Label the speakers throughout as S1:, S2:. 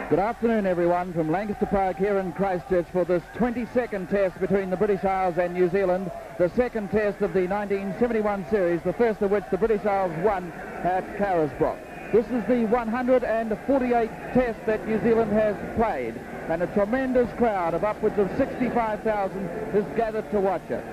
S1: Good afternoon, everyone, from Lancaster Park here in Christchurch for this 22nd test between the British Isles and New Zealand, the second test of the 1971 series, the first of which the British Isles won at Carisbrooke. This is the 148th test that New Zealand has played, and a tremendous crowd of upwards of 65,000 has gathered to watch it.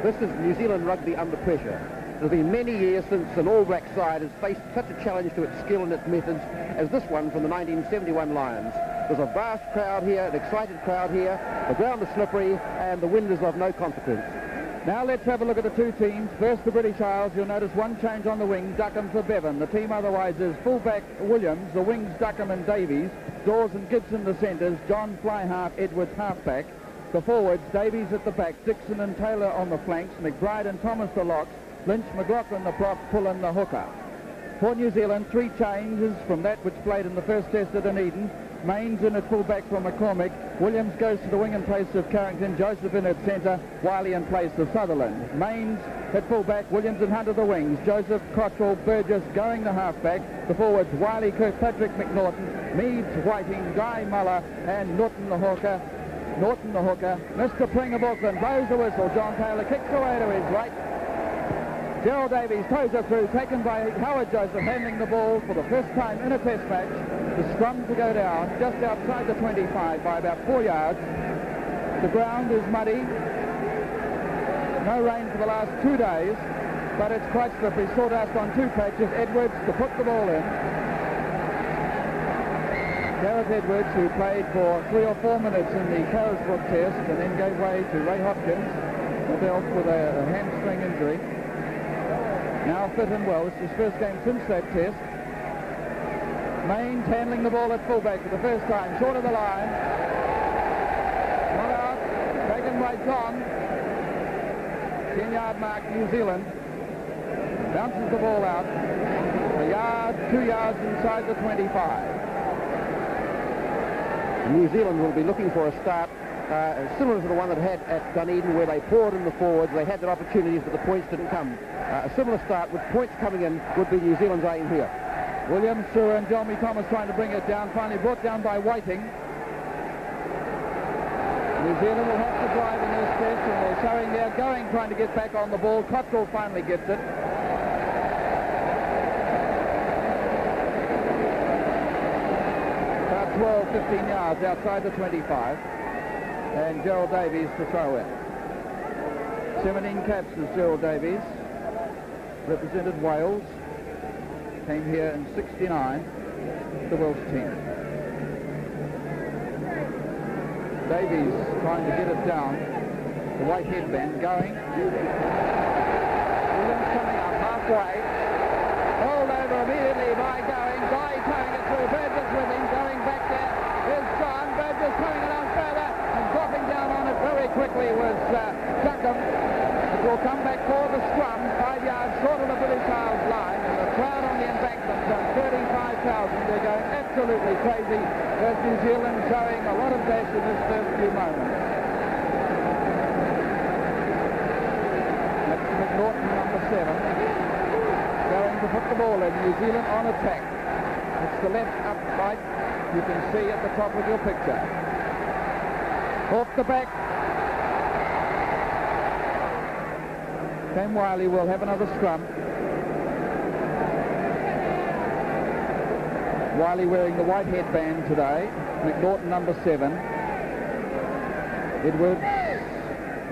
S2: This is New Zealand rugby under pressure. It has been many years since an All Black side has faced such a challenge to its skill and its methods as this one from the 1971 Lions. There's a vast crowd here, an excited crowd here, the ground is slippery and the wind is of no consequence.
S1: Now let's have a look at the two teams. First the British Isles, you'll notice one change on the wing, Duckham for Bevan. The team otherwise is fullback Williams, the wings Duckham and Davies, Dawes and Gibson the centres, John Flyhart, Edwards halfback. The forwards, Davies at the back, Dixon and Taylor on the flanks, McBride and Thomas the locks, Lynch, McLaughlin the prop, Pullen the hooker. For New Zealand, three changes from that which played in the first test at Dunedin. Mains in at fullback from McCormick, Williams goes to the wing in place of Carrington, Joseph in at centre, Wiley in place of Sutherland. Mains at fullback, Williams and Hunter the wings, Joseph, Cottrell, Burgess going the halfback. The forwards, Wiley, Kirkpatrick, McNaughton, Meads, Whiting, Guy Muller and Norton the hooker. Mr. Pring of Auckland blows the whistle. John Taylor kicks away to his right. Gerald Davies toes it through, taken by Howard Joseph, handling the ball for the first time in a test match. The scrum to go down just outside the 25 by about 4 yards. The ground is muddy. No rain for the last 2 days, but it's quite slippery. Sawdust on two patches. Edwards to put the ball in. Gareth Edwards, who played for 3 or 4 minutes in the Carisbrooke test and then gave way to Ray Hopkins, dealt with a hamstring injury. Now fit and well. It's his first game since that test. Mains handling the ball at fullback for the first time. Short of the line. One out. Taken by John. 10-yard mark, New Zealand. Bounces the ball out. A yard, 2 yards inside the 25.
S2: New Zealand will be looking for a start similar to the one that had at Dunedin, where they poured in the forwards. They had their opportunities, but the points didn't come. A similar start with points coming in would be New Zealand's aim here.
S1: Williams, Sewer and Jeremy Thomas trying to bring it down, finally brought down by Whiting. New Zealand will have to drive in this test, and they're showing they're going, trying to get back on the ball. Cottrell finally gets it. About 12, 15 yards outside the 25. And Gerald Davies to throw in. 17 caps is Gerald Davies. Represented Wales. Came here in 69, the Welsh team. Davies trying to get it down. The white headband going. Williams coming up halfway. Rolled over immediately by going. Guy towing it through. Burgess with him. Going back there. Here's John. Burgess coming along further. And dropping down on it very quickly was Duckham. It will come back for the scrum. 5 yards short of the British Isles line. And the crowd on the embankment, some 35,000. They're going absolutely crazy. There's New Zealand showing a lot of dash in this first few moments. That's McNaughton, number 7. Going to put the ball in. New Zealand on attack. It's the left up right. You can see at the top of your picture. Off the back. Sam Wiley will have another scrum. Wiley wearing the white headband today. McNaughton number 7. Edwards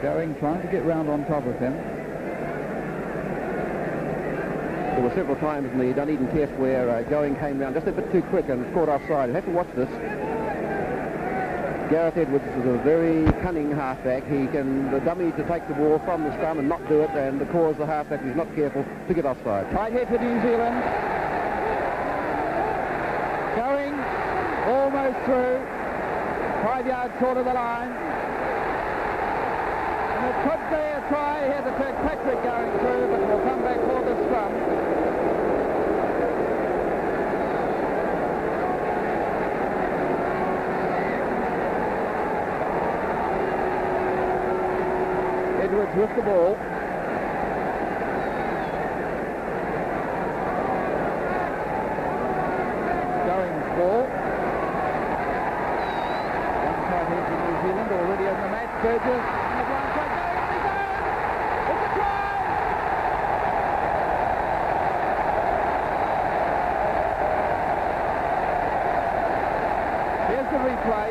S1: going, trying to get round on top of him.
S2: There were several times in the Dunedin test where going came round just a bit too quick and was caught offside. You have to watch this. Gareth Edwards is a very cunning halfback. He can dummy to take the ball from the scrum and not do it, and cause the halfback who's not careful to get offside.
S1: Tight head for New Zealand. Going almost through. 5 yards short of the line. And it could be a try here to Kirkpatrick going through, but we'll come back for the scrum. Edwards with the ball. Going's ball. Burgess. And the blind try going on his own. It's a try! Here's the replay.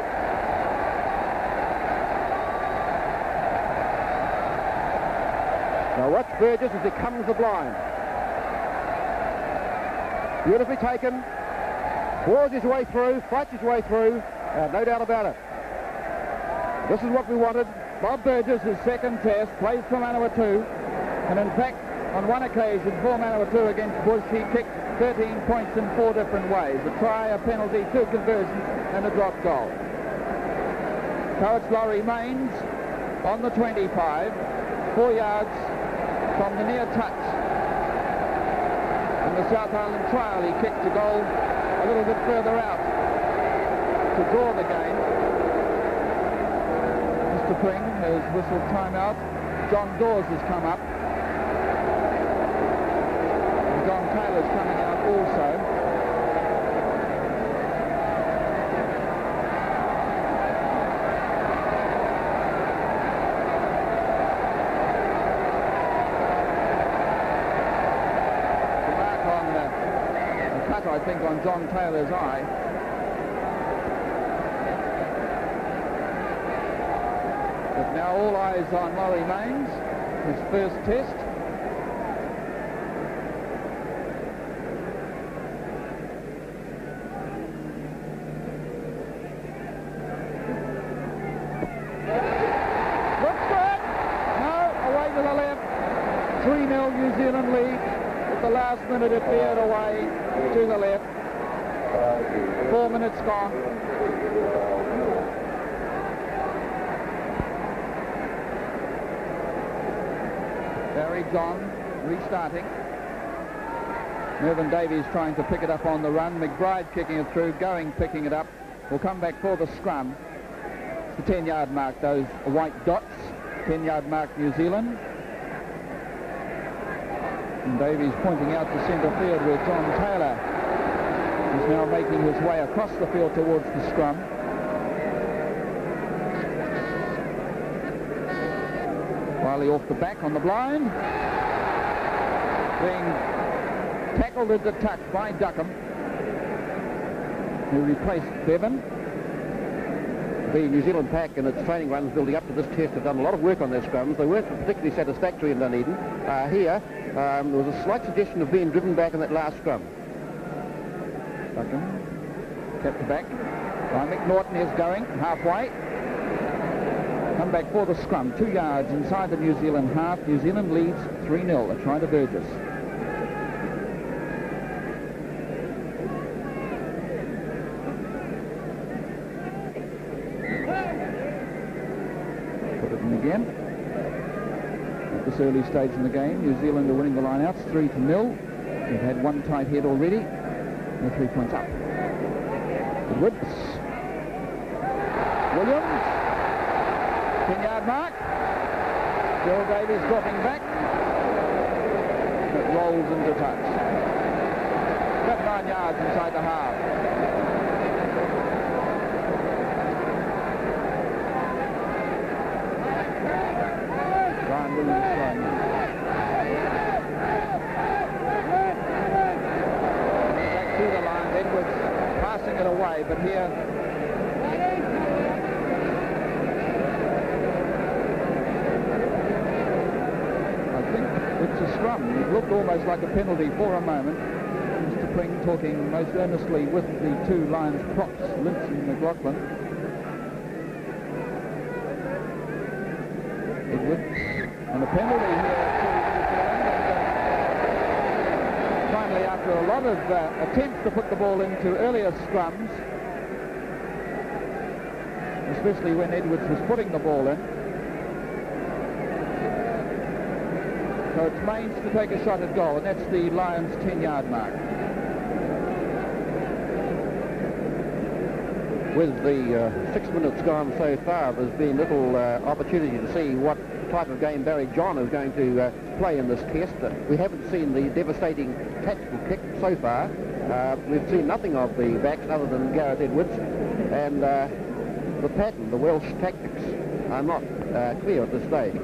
S2: Now watch Burgess as he comes the blind. Beautifully taken. Claws his way through, fights his way through, no doubt about it. This is what we wanted.
S1: Bob Burgess' second test, plays for Manawatu, and in fact, on one occasion for Manawatu against Bush, he kicked 13 points in 4 different ways: a try, a penalty, 2 conversions, and a drop goal. Coach Laurie Mains on the 25, 4 yards from the near touch. In the South Island trial, he kicked a goal a little bit further out to draw the game. Mr. Pring has whistled timeout. John Dawes has come up. And John Taylor's coming out also. I think on John Taylor's eye. But now all eyes on Laurie Mains, his first test. Looks good. No, away to the left. 3-0 New Zealand lead. At the last minute it veered away to the left. 4 minutes gone. Barry John restarting. Mervyn Davies trying to pick it up on the run. McBride kicking it through. Going picking it up. Will come back for the scrum. It's the 10-yard mark, those white dots. 10-yard mark New Zealand. And Davies pointing out to centre field where John Taylor is now making his way across the field towards the scrum. Wiley off the back on the blind. Being tackled at the touch by Duckham, who replaced Bevan.
S2: The New Zealand pack in its training runs building up to this test have done a lot of work on their scrums. They weren't particularly satisfactory in Dunedin. Here, there was a slight suggestion of being driven back in that last scrum.
S1: Duckham kept back. McNaughton is going halfway. Come back for the scrum. 2 yards inside the New Zealand half. New Zealand leads 3-0. A try to Burgess. Again. At this early stage in the game, New Zealand are winning the line-outs 3-0. They've had one tight head already. They're 3 points up. Edwards. Williams. 10-yard mark. Bill Davies dropping back. It rolls into touch. About 9 yards inside the half. Back to the line, Edwards passing it away, but here I think it's a scrum. It looked almost like a penalty for a moment. Mr. Pring talking most earnestly with the 2 Lions props, Lynch and McLaughlin. Edwards. And a penalty here to New Zealand. Finally, after a lot of attempts to put the ball into earlier scrums, especially when Edwards was putting the ball in. So it's Mains to take a shot at goal, and that's the Lions' 10-yard mark.
S2: With the 6 minutes gone so far, there's been little opportunity to see what type of game Barry John is going to play in this test. We haven't seen the devastating tactical kick so far. We've seen nothing of the backs other than Gareth Edwards, and the pattern, the Welsh tactics, are not clear at this stage.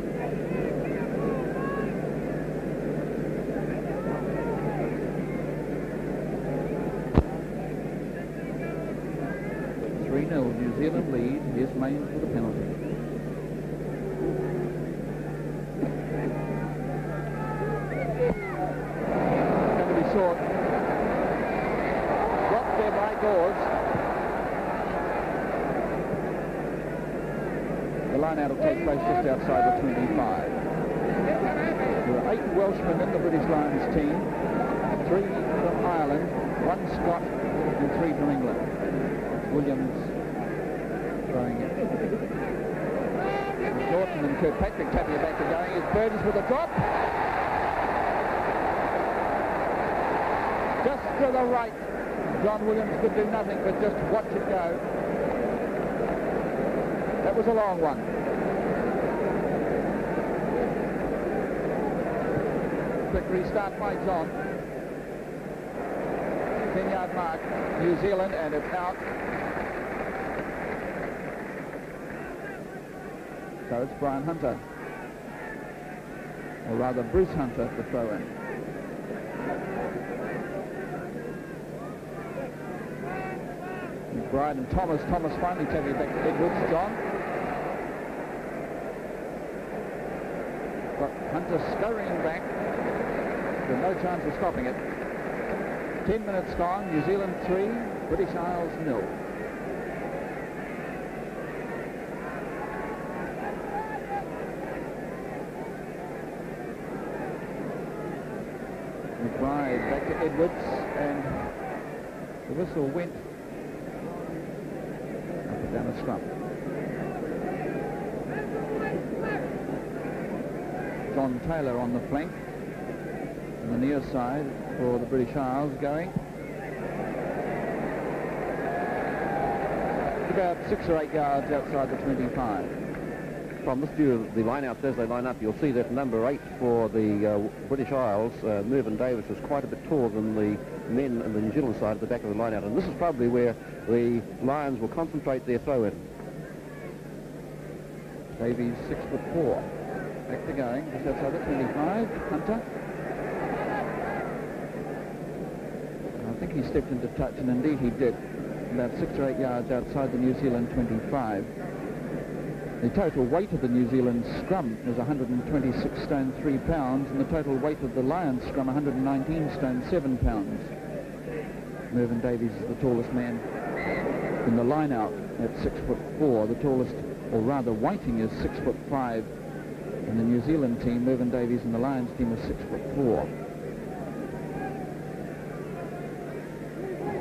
S1: New Zealand lead. Here's Mains for the penalty. Going to be short. Dropped there by Dawes. The line out will take place just outside the 25. There are 8 Welshmen in the British Lions team. 3 from Ireland, 1 Scot and 3 from England. Williams throwing it. Norton and Kirkpatrick tapping it back to going. It's Burgess with a drop. Just to the right. John Williams could do nothing but just watch it go. That was a long one. Quick restart by John. 10-yard mark. New Zealand, and it's out. So it's Brian Hunter, or rather Bruce Hunter, to throw in. McBride and Thomas finally taking it back to Edwards. John. But Hunter scurrying back with no chance of stopping it. 10 minutes gone. New Zealand 3, British Isles 0. McBride back to Edwards, and the whistle went up and down a scrum. John Taylor on the flank, and the near side for the British Isles going. About 6 or 8 yards outside the 25. From this view of the line-outs as they line up, you'll see that number 8 for the British Isles, Mervyn Davis, is quite a bit taller than the men on the New Zealand side at the back of the line-out, and this is probably where the Lions will concentrate their throw-in. Davies 6'4", back to going, just outside the 25. Hunter. I think he stepped into touch, and indeed he did, about 6 or 8 yards outside the New Zealand 25. The total weight of the New Zealand scrum was 126 stone 3 pounds, and the total weight of the Lions scrum 119 stone 7 pounds. Mervyn Davies is the tallest man in the line-out at 6'4". The tallest, or rather Whiting, is 6'5". In the New Zealand team, Mervyn Davies in the Lions team is 6'4".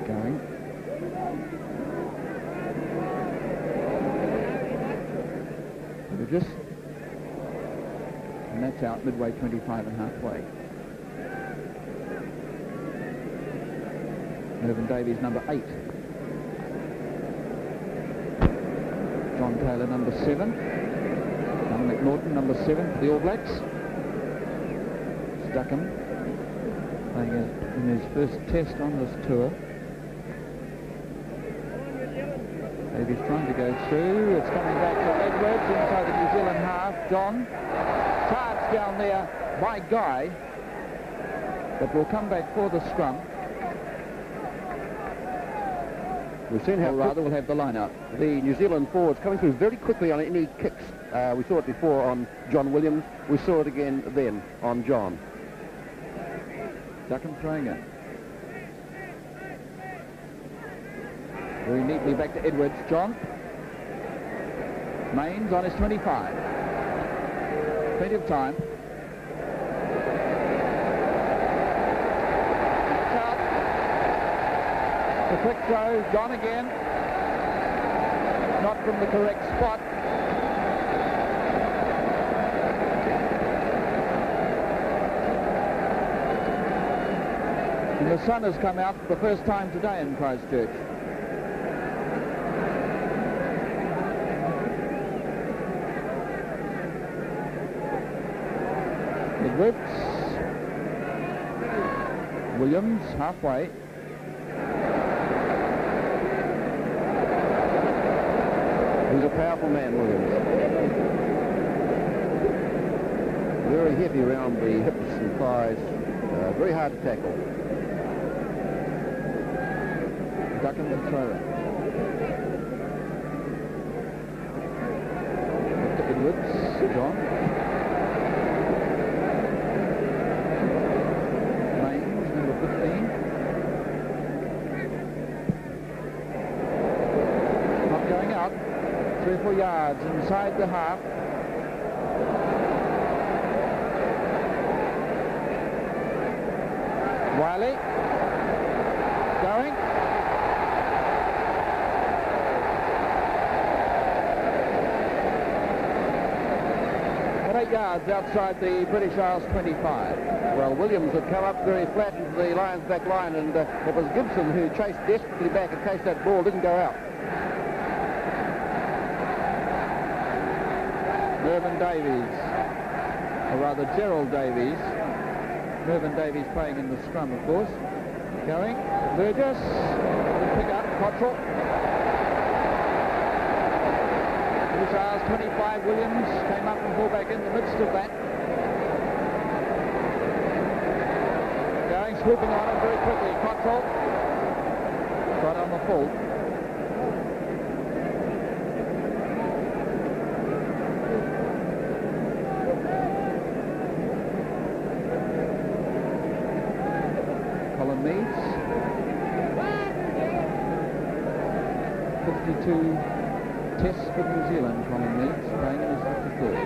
S1: Going. Just, and that's out midway 25 and halfway. Mervyn Davies number 8. John Taylor number 7. John McNaughton number 7 for the All Blacks. Stuckham playing in his first test on this tour. Davies trying to go through. It's coming back to Edwards inside the New Zealand half. John charged down there by Guy, but will come back for the scrum.
S2: We've seen how rather we'll have the line out. The New Zealand forwards coming through very quickly on any kicks. We saw it before on John Williams. We saw it again then on John.
S1: Duckham throwing it. Very neatly back to Edwards. John. Mains on his 25. Plenty of time. The quick throw. John again. Not from the correct spot. And the sun has come out for the first time today in Christchurch. Edwards. Williams halfway. Here's a pass.
S2: powerful man, Williams. Very heavy around the hips and thighs. Very hard to tackle.
S1: Duckham to throw it. Edwards, John. Mains, number 15. Not going out. 3 or 4 yards inside the half. Wiley. Going. At 8 yards outside the British Isles 25.
S2: Well, Williams had come up very flat into the Lions' back line, and it was Gibson who chased desperately back in case that ball didn't go out.
S1: Mervyn Davies, or rather Gerald Davies. Mervyn Davies playing in the scrum, of course. Going. Burgess. Pick up. Cottrell. British Isles 25. Williams came up and pulled back in the midst of that. Going. Swooping on it very quickly. Cottrell. Right on the full. Meads, 52 tests for New Zealand. Colin Meads playing in his 53rd.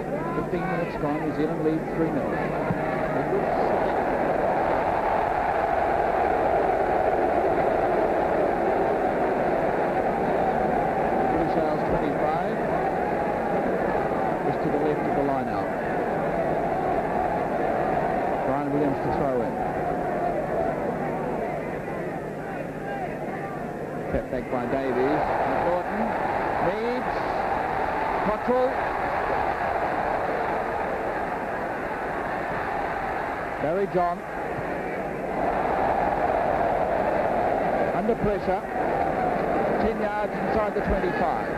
S1: 15 minutes gone. New Zealand lead 3-0. British Isles 25. Just to the left of the line out. Brian Williams to throw in. Kept back by Davies, McNaughton, Meads, Cottrell, Barry John, under pressure, 10 yards inside the 25.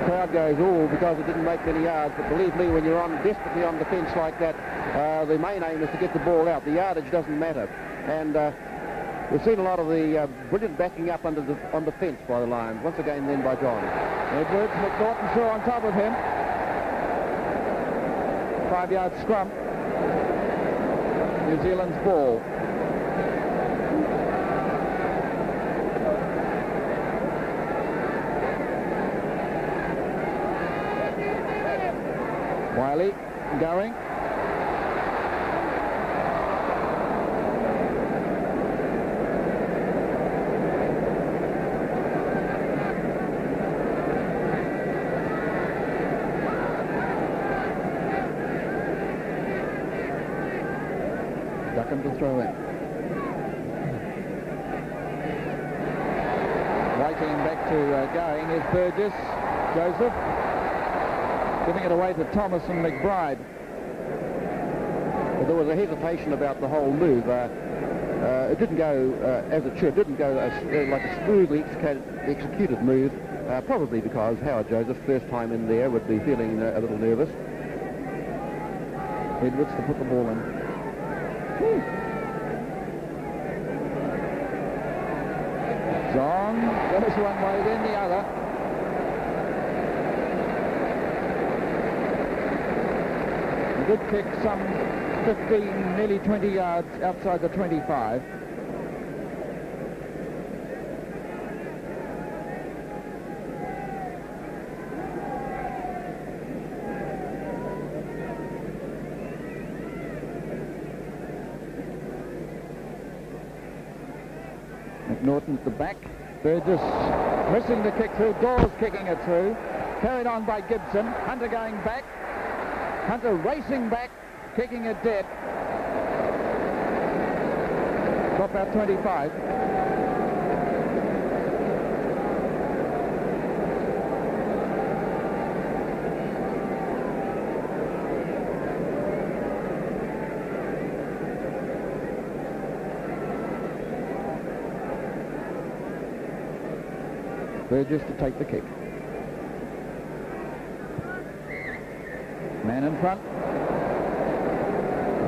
S2: The crowd goes, oh, because it didn't make many yards, but believe me, when you're desperately on defence like that, the main aim is to get the ball out. The yardage doesn't matter. And we've seen a lot of the brilliant backing up on the fence by the Lions. Once again then by John.
S1: Edwards, McNaughton through on top of him. 5-yard scrum. New Zealand's ball. Wiley going. Duckham to throw in. Waiting back to going is Burgess. Joseph giving it away to Thomas and McBride.
S2: Well, there was a hesitation about the whole move. It didn't go as it should. Didn't go like a smoothly executed move. Probably because Howard Joseph, first time in there, would be feeling a little nervous.
S1: Edwards to put the ball in. John goes one way, then the other. A good kick, some 15, nearly 20 yards outside the 25. McNaughton at the back. Burgess missing the kick through. Dawes kicking it through. Carried on by Gibson. Hunter going back. Hunter racing back, kicking it dead. Drop out 25. Burgess to take the kick. Man in front.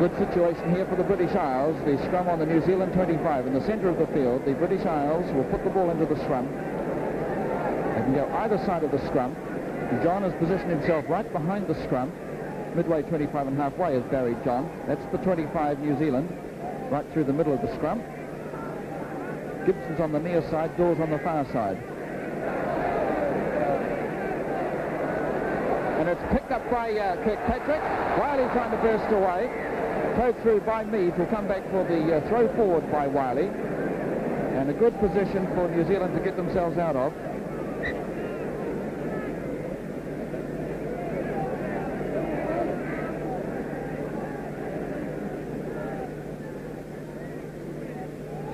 S1: Good situation here for the British Isles. The scrum on the New Zealand 25 in the centre of the field. The British Isles will put the ball into the scrum. They can go either side of the scrum. John has positioned himself right behind the scrum. Midway 25 and halfway is Barry John. That's the 25 New Zealand, right through the middle of the scrum. Gibson's on the near side, Dawes on the far side. And it's picked up by Kirkpatrick. Wiley trying to burst away. Towed through by Mead, will come back for the throw forward by Wiley. And a good position for New Zealand to get themselves out of.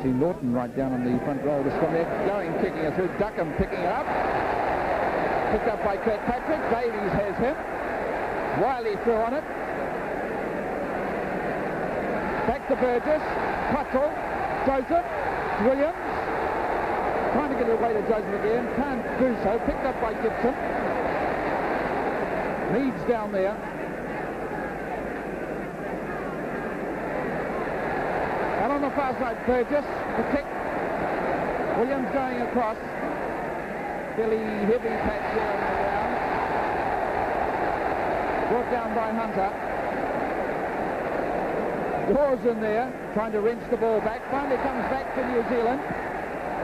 S1: See Norton right down on the front row of the scrum there, going, kicking it through. Duckham picking it up. Picked up by Kirkpatrick. Davies has him. Wiley through on it. Back to Burgess. Cottrell. Joseph. Williams. Trying to get it away to Joseph again. Can't do so. Picked up by Gibson. Mead's down there. And on the far side, Burgess. The kick. Williams going across. Fairly heavy patch here on the ground. Brought down by Hunter. Dawes in there, trying to wrench the ball back. Finally comes back to New Zealand.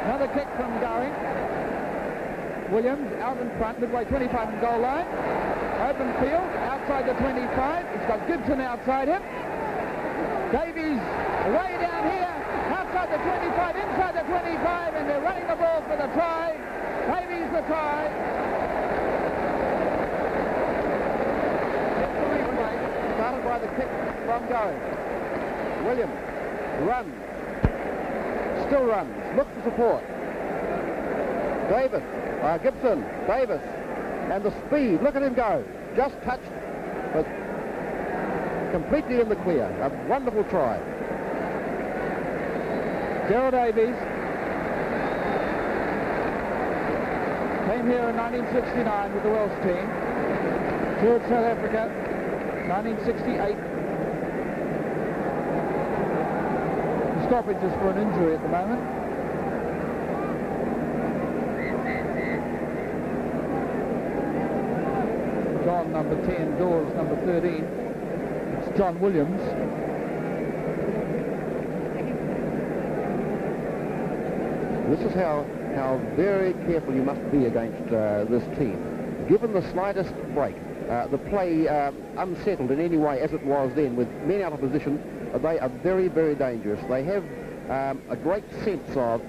S1: Another kick from Gowing. Williams out in front, midway 25 and goal line. Open field, outside the 25. He's got Gibson outside him. Davies way down here, outside the 25, inside the 25, and they're running the ball for the try. Davies the try. Started by the kick from Gowing. Williams runs. Still runs. Looks for support. Gibson. Davis. And the speed. Look at him go. Just touched, but completely in the clear. A wonderful try. Gerald Davies came here in 1969 with the Welsh team. Toured South Africa, 1968. Stoppages for an injury at the moment. John number 10, Dawes number 13. It's John Williams. This is how very careful you must be against this team. Given the slightest break, the play unsettled in any way as it was then, with men out of position, they are very, very dangerous. They have a great sense of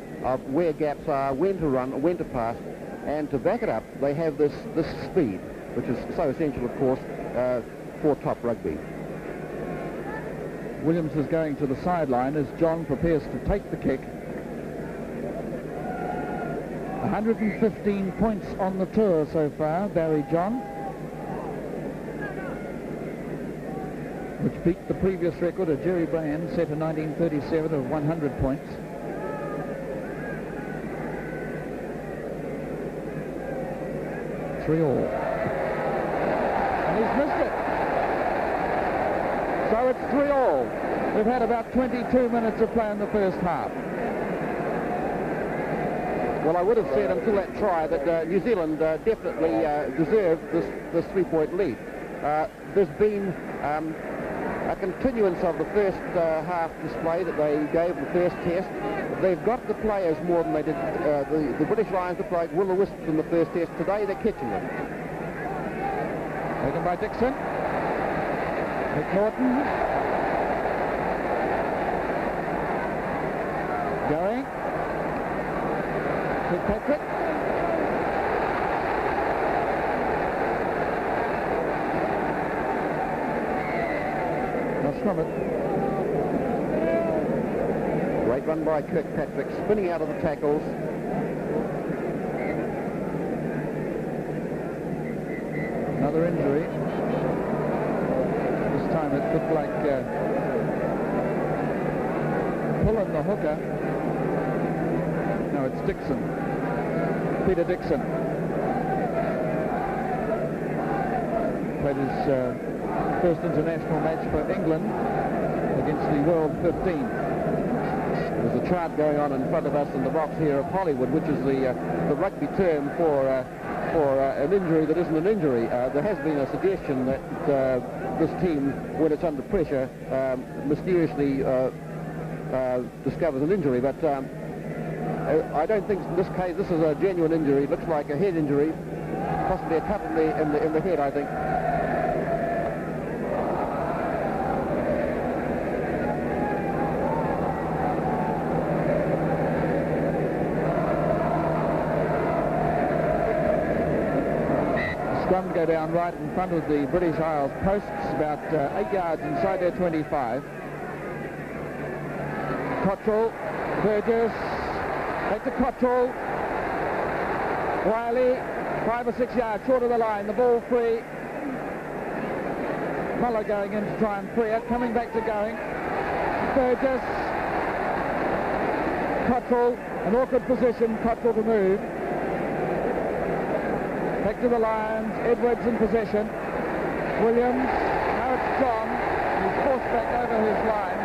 S1: where gaps are, when to run, when to pass, and to back it up, they have this speed, which is so essential, of course, for top rugby. Williams is going to the sideline as John prepares to take the kick. 115 points on the tour so far, Barry John, which beat the previous record of Jerry Brand, set in 1937, of 100 points. Three all. And he's missed it. So it's 3 all. We've had about 22 minutes of play in the first half. Well, I would have said until that try that New Zealand definitely deserved this 3-point lead. There's been a continuance of the first half display that they gave the first test. They've got the players more than they did. The British Lions looked like will-o-wisps in the first test. Today they're catching them. Taken by Dixon. McNaughton. Going. Kirkpatrick. From it. Great run by Kirkpatrick, spinning out of the tackles. Another injury. This time it looked like pulling the hooker. No, it's Dixon. Peter Dixon. Played his first international match for England against the World 15.
S2: There's a chart going on in front of us in the box here of Hollywood, which is the rugby term for an injury that isn't an injury. There has been a suggestion that this team, when it's under pressure, mysteriously discovers an injury, but I don't think in this case this is a genuine injury. It looks like a head injury, possibly a cut in the head, I think.
S1: Scrum go down right in front of the British Isles posts, about 8 yards inside their 25. Cottrell, Burgess, back to Cottrell, Wiley, 5 or 6 yards short of the line, the ball free. Muller going in to try and free it, coming back to going. Burgess, Cottrell, an awkward position, Cottrell to move. Back to the Lions, Edwards in possession. Williams, now it's John, he's forced back over his line.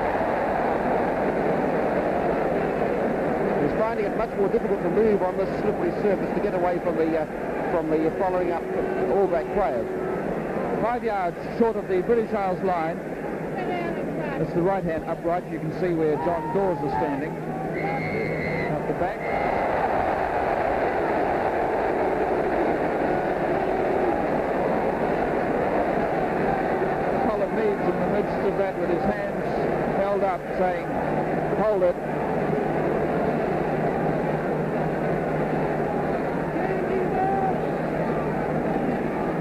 S2: He's finding it much more difficult to move on this slippery surface to get away from the following up All Black players.
S1: 5 yards short of the British Isles line. It's the right hand upright. You can see where John Dawes is standing. Up the back. In the midst of that with his hands held up saying hold it.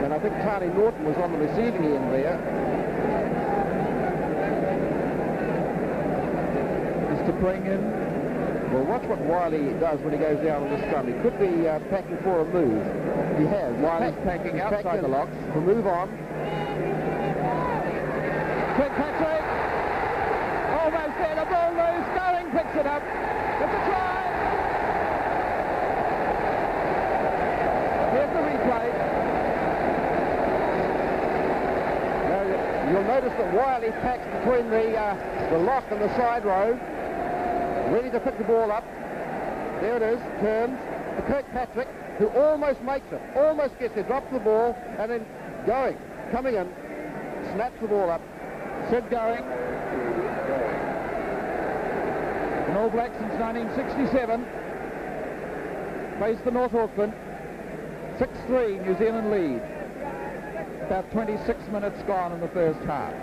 S2: And I think Tony Norton was on the receiving end there.
S1: Mr. Pring in.
S2: Well, watch what Wiley does when he goes down on the scrum. He could be packing for a move. He has.
S1: Wiley's packing outside the locks.
S2: To move on.
S1: Quick Patrick, almost there, the ball loose, Going picks it up, it's a try. Here's the replay.
S2: Now, you'll notice that Wiley packs between the lock and the side row, ready to pick the ball up. There it is, turns to Kirkpatrick, who almost makes it, almost gets it, drops the ball, and then Going, coming in, snaps the ball up.
S1: Sid Going, an All Black since 1967, plays for North Auckland, 6-3 New Zealand lead, about 26 minutes gone in the first half.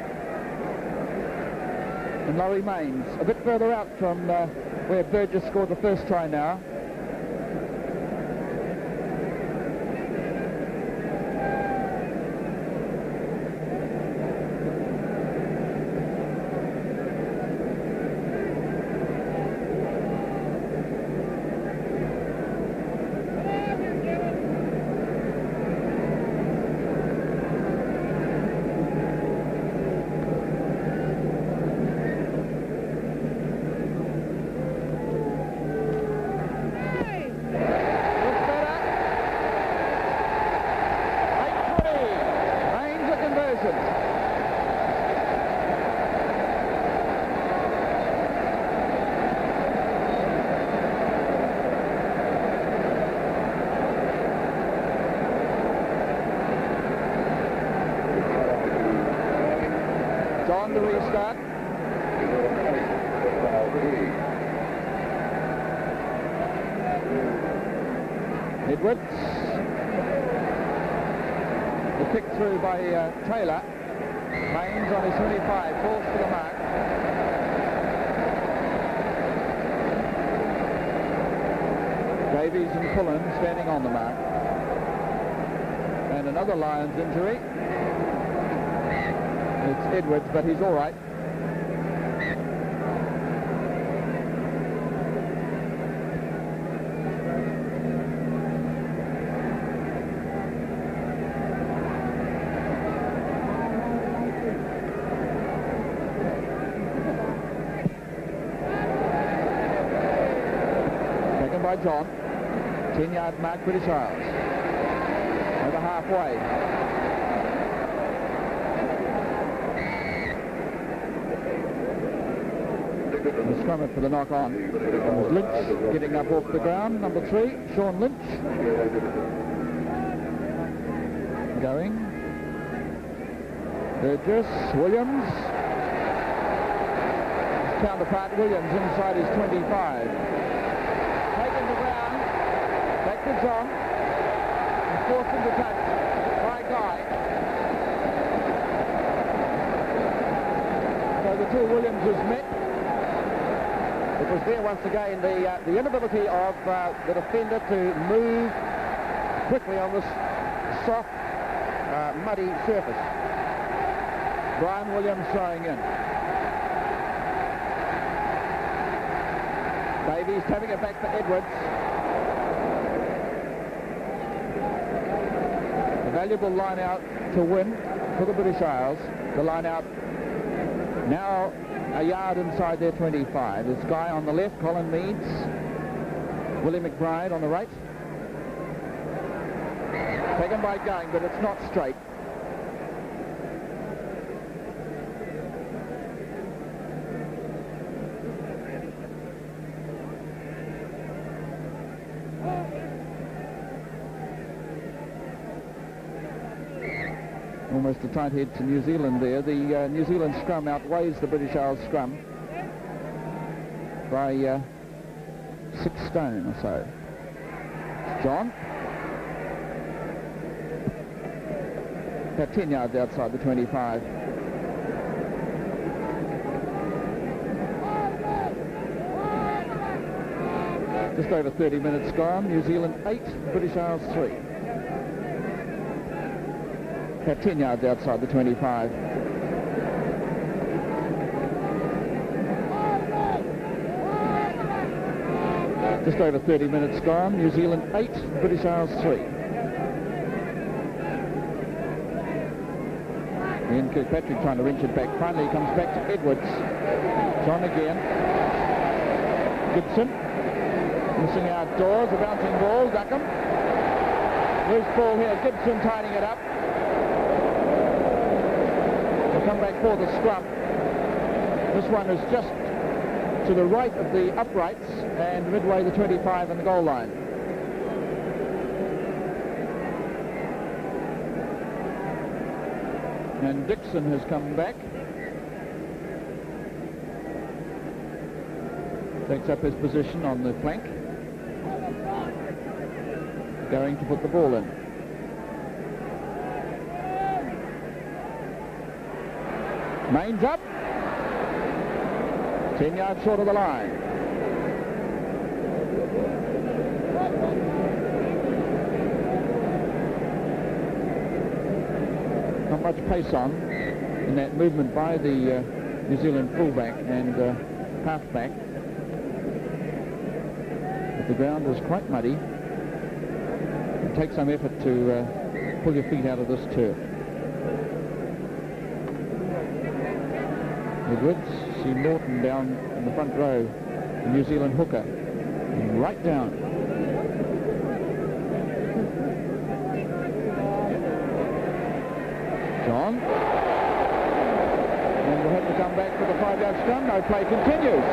S1: And Laurie Mains, a bit further out from where Burgess scored the first try now. On the restart. Edwards. The kick through by Taylor. Mains on his 25, falls to the mark. Davies and Pullen standing on the mark. And another Lions injury. It's Edwards, but he's all right. Taken by John. 10-yard mark, British Isles. Over halfway. The scrum it for the knock on. Lynch getting up off the ground, number 3, Sean Lynch. Going. Burgess, Williams. His counterpart Williams inside his 25. Taken to ground. Back to John. And forced into touch by Guy. So the two Williamses met.
S2: It was there once again the inability of the defender to move quickly on this soft, muddy surface.
S1: Brian Williams throwing in. Davies tapping it back for Edwards. A valuable line out to win for the British Isles. The line out now a yard inside their 25. There's Guy on the left, Colin Meads, Willie McBride on the right. Taken by Gang, but it's not straight. Almost a tight head to New Zealand there. The New Zealand scrum outweighs the British Isles scrum by 6 stone or so. John. About 10 yards outside the 25. Just over 30 minutes gone. New Zealand 8, British Isles 3. About 10 yards outside the 25. Just over 30 minutes gone. New Zealand 8, British Isles 3. Ian Kirkpatrick trying to wrench it back. Finally comes back to Edwards. John again. Gibson. Missing outdoors. A bouncing ball. Duckham. Loose ball here. Gibson tidying it up. Come back for the scrum. This one is just to the right of the uprights and midway the 25 and the goal line. And Dixon has come back. Takes up his position on the flank. Going to put the ball in. Mains up. 10 yards short of the line. Not much pace on in that movement by the New Zealand fullback and halfback. But the ground is quite muddy. It takes some effort to pull your feet out of this turf. Edwards, see Norton down in the front row, the New Zealand hooker, and right down. John. And we'll have to come back for the 5-yard scrum. No play continues.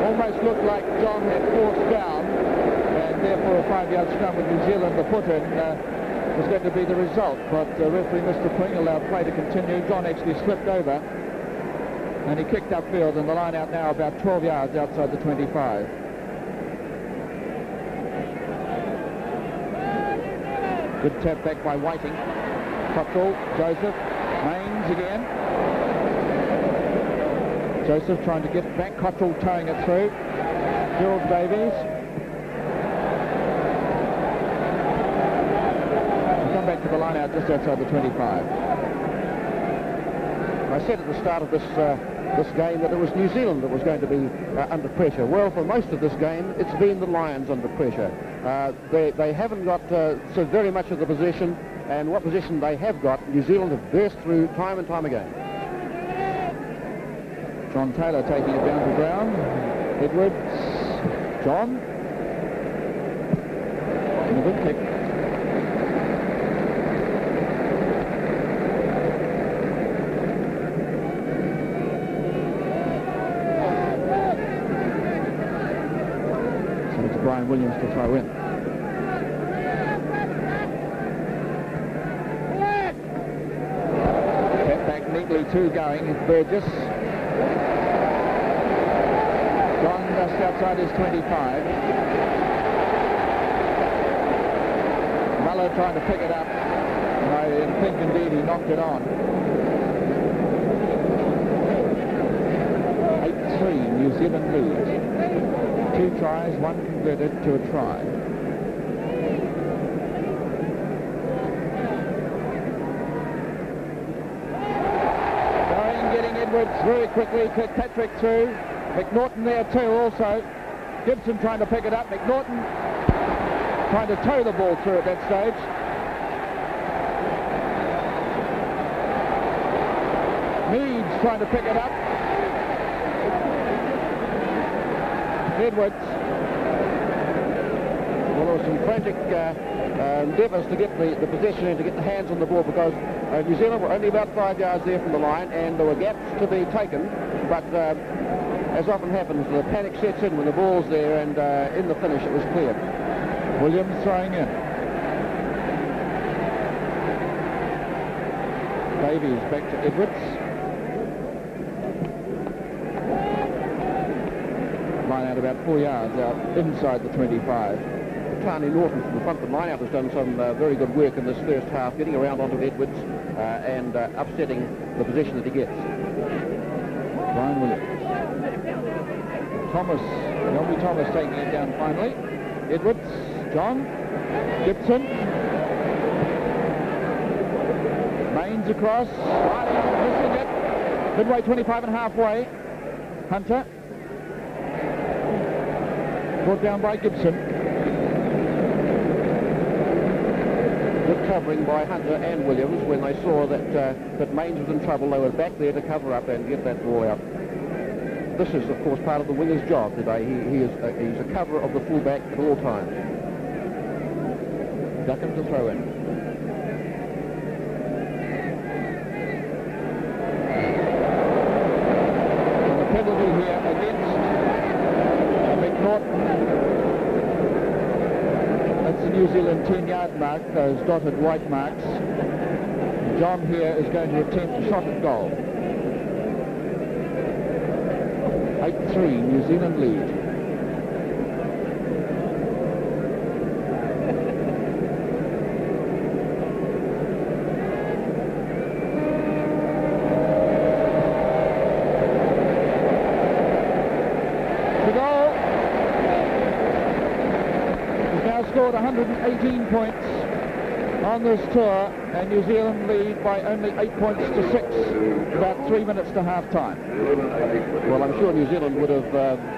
S1: Almost looked like John had forced down, and therefore a 5-yard scrum with New Zealand, the put in, was going to be the result, but referee Mr. Pring allowed play to continue. John actually slipped over and he kicked upfield, and the line out now about 12 yards outside the 25. Good tap back by Whiting. Cottrell, Joseph, Mains again. Joseph trying to get back, Cottrell towing it through. Gerald Davies. Back to the line out just outside the 25.
S2: I said at the start of this game that it was New Zealand that was going to be under pressure. Well, for most of this game, it's been the Lions under pressure. They haven't got so very much of the possession, and what possession they have got, New Zealand have burst through time and time again.
S1: John Taylor taking it down to ground. Edwards. John. And a good kick. Brian Williams to throw in. Kept back neatly, two going is Burgess. Gone just outside his 25. Muller trying to pick it up. No, I think indeed he knocked it on. 8-3, New Zealand lead. 2 tries, 1 converted to a try. Going, getting Edwards very quickly. Kirkpatrick through. McNaughton there too also. Gibson trying to pick it up. McNaughton trying to tow the ball through at that stage. Meads trying to pick it up. Edwards.
S2: Well, there was some frantic endeavours to get the possession and to get the hands on the ball, because New Zealand were only about 5 yards there from the line, and there were gaps to be taken, but as often happens, the panic sets in when the ball's there, and in the finish it was cleared.
S1: Williams throwing in. Davies back to Edwards. Line out about 4 yards out inside the 25.
S2: Tani Norton from the front of the line-out has done some very good work in this first half, getting around onto Edwards and upsetting the position that he gets.
S1: Brian Williams. Thomas, Yombi Thomas taking it down finally. Edwards, John, Gibson. Mains across, missing it. Midway 25 and halfway. Hunter. Brought down by Gibson.
S2: Good covering by Hunter and Williams when they saw that Mains was in trouble. They were back there to cover up and get that ball out. This is, of course, part of the winger's job today. He's a cover of the fullback at all times.
S1: Duckham to throw in. And the penalty here against McNaughton. That's the New Zealand 10-yard mark, those dotted white marks. John here is going to attempt a shot at goal. 8-3, New Zealand lead. The goal. He's now scored 118 points on this tour, and New Zealand lead by only 8 points to 6, about 3 minutes to half-time.
S2: Well, I'm sure New Zealand would have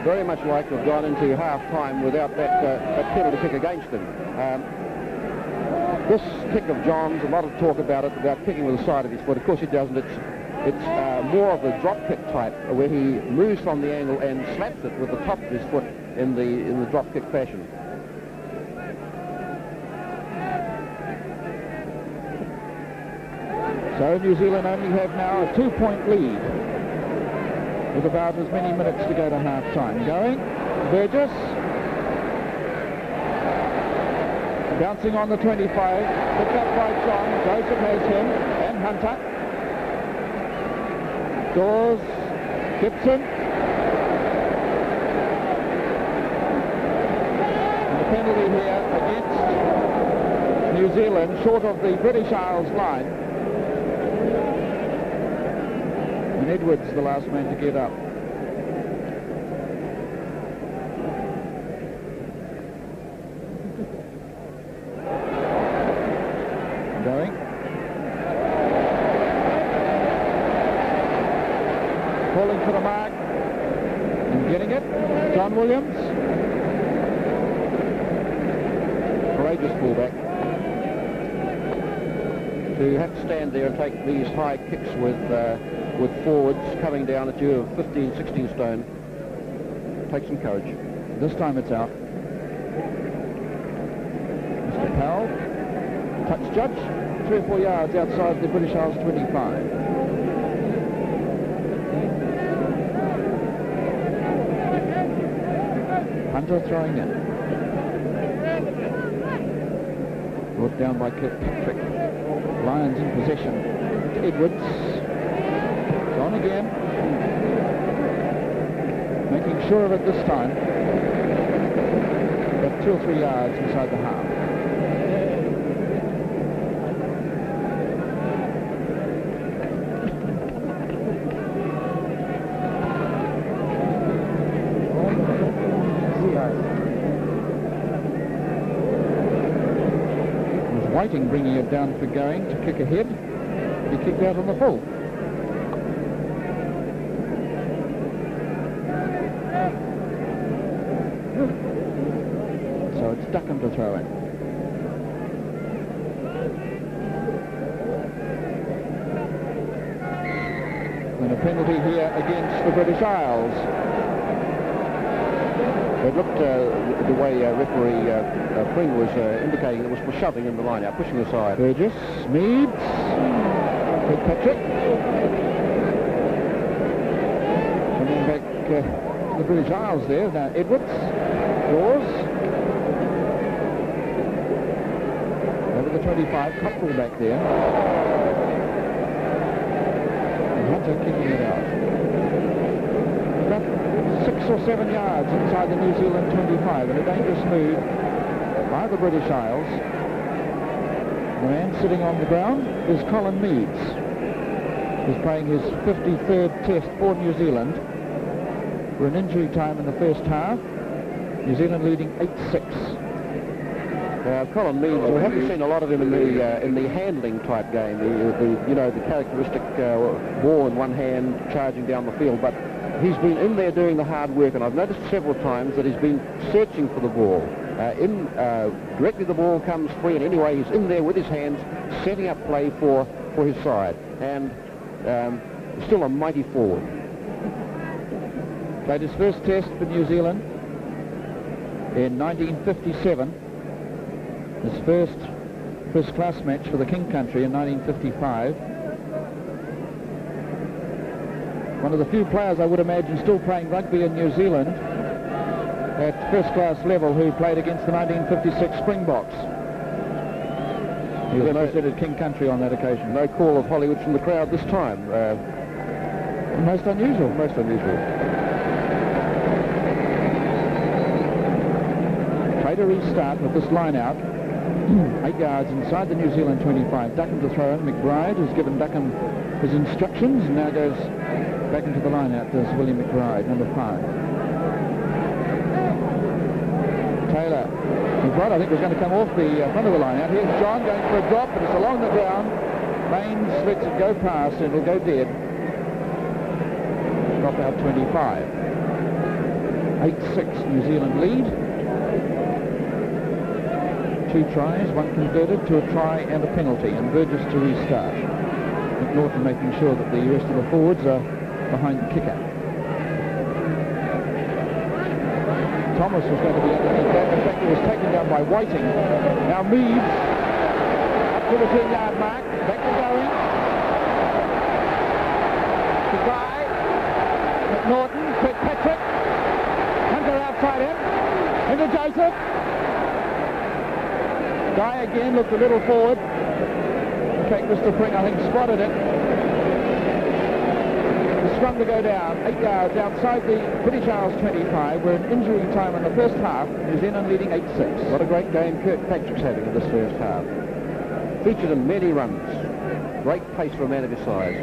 S2: very much liked to have gone into half-time without that penalty kick against them. This kick of John's, a lot of talk about it, about kicking with the side of his foot. Of course he doesn't. It's more of a drop kick type, where he moves from the angle and slaps it with the top of his foot in the drop kick fashion.
S1: So New Zealand only have now a 2-point lead with about as many minutes to go to half-time. Going, Burgess. Bouncing on the 25, picked up by John. Joseph has him, and Hunter. Dawes, Gibson. And the penalty here against New Zealand, short of the British Isles line. And Edwards, the last man to get up. Going. Calling for the mark. And getting it. John Williams. Courageous fullback. To have to stand there and take these high kicks with forwards coming down at you of 15, 16 stone. Take some courage. This time it's out. Mr. Powell, touch judge, 3 or 4 yards outside the British Isles 25. Hunter throwing in. Brought down by Kirkpatrick. Lions in possession. Edwards. It's on again. Making sure of it this time. About 2 or 3 yards inside the half. Whiting bringing it down for going to kick ahead. He kicked out on the full. So it's Duckham to throw in. And a penalty here against the British Isles.
S2: It looked the way referee Pring was indicating it was for shoving in the line out, pushing aside.
S1: Burgess, Meads, Kirkpatrick. Coming back to the British Isles there. Now Edwards, Dawes. Over the 25, Cockrell back there. And Hunter kicking it out. About 6 or 7 yards inside the New Zealand 25, and a dangerous move by the British Isles. The man sitting on the ground is Colin Meads. He's playing his 53rd test for New Zealand. For an injury time in the first half, New Zealand leading 8-6.
S2: Colin Meads, we haven't seen a lot of him in the handling type game. The characteristic ball in one hand, charging down the field, but he's been in there doing the hard work, and I've noticed several times that he's been searching for the ball. Directly the ball comes free, and anyway he's in there with his hands, setting up play for his side, and still a mighty forward.
S1: Played his first test for New Zealand in 1957. His first class match for the King Country in 1955. One of the few players I would imagine still playing rugby in New Zealand at first class level who played against the 1956 Springboks. He was represented King Country on that occasion.
S2: No call of Hollywood from the crowd this time.
S1: Most unusual.
S2: Most unusual.
S1: Try to restart with this line out. 8 yards inside the New Zealand 25. Duckham to throw in. McBride has given Duckham his instructions and now goes back into the line out. There's William McBride, number 5. Taylor. McBride, I think, was going to come off the front of the line out. Here's John going for a drop, but it's along the ground. Baines lets it go past and it'll go dead. Drop out 25. 8-6 New Zealand lead. 2 tries, 1 converted to a try and a penalty, and Burgess to restart. McNaughton making sure that the rest of the forwards are behind the kicker. Thomas was going to be underneath that. In fact, he was taken down by Whiting. Now Meads up to the 10-yard mark. Back to going. Goodbye. McNaughton, Kirkpatrick. Hunter outside him. Into Joseph. Guy again looked a little forward. In fact, Mr. Pring, I think, spotted it. The scrum to go down, 8 yards outside the British Isles 25. We're in injury time in the first half. New Zealand leading 8-6.
S2: What a great game Kirkpatrick's having in this first half. Featured in many runs. Great pace for a man of his size.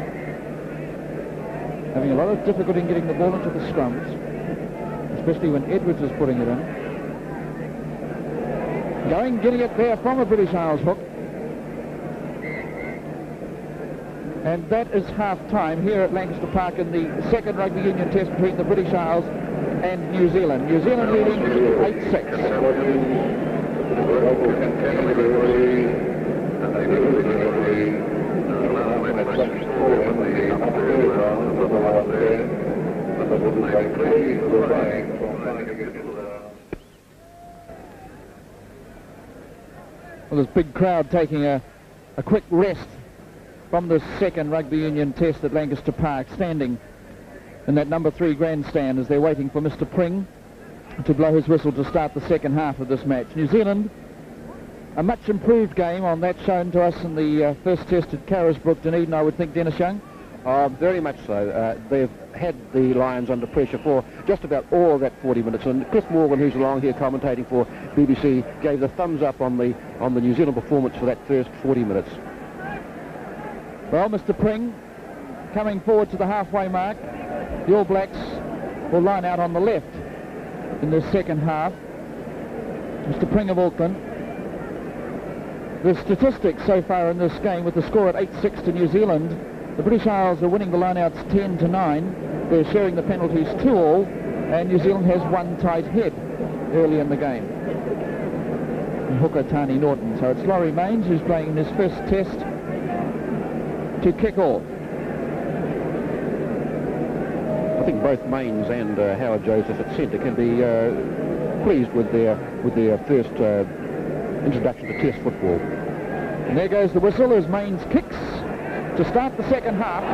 S1: Having a lot of difficulty in getting the ball into the scrums, especially when Edwards is putting it in. Getting it there from a British Isles hook. And that is half-time here at Lancaster Park in the second rugby union test between the British Isles and New Zealand. New Zealand leading 8-6. Well, this big crowd taking a quick rest from the second rugby union test at Lancaster Park, standing in that number 3 grandstand as they're waiting for Mr. Pring to blow his whistle to start the second half of this match. New Zealand, a much improved game on that shown to us in the first test at Carisbrook, Dunedin, I would think, Dennis Young.
S2: Very much so. They've had the Lions under pressure for just about all of that 40 minutes, and Chris Morgan, who's along here commentating for BBC, gave the thumbs up on the New Zealand performance for that first 40 minutes.
S1: Well, Mr. Pring coming forward to the halfway mark. The All Blacks will line out on the left in the second half. Mr. Pring of Auckland. The statistics so far in this game, with the score at 8-6 to New Zealand, the British Isles are winning the lineouts 10-9. They're sharing the penalties 2-all, and New Zealand has one tight head early in the game. And hooker Tani Norton. So it's Laurie Mains who's playing in his first test to kick off.
S2: I think both Mains and Howard Joseph at centre can be pleased with their first introduction to Test football.
S1: And there goes the whistle as Mains kicks to start the second half.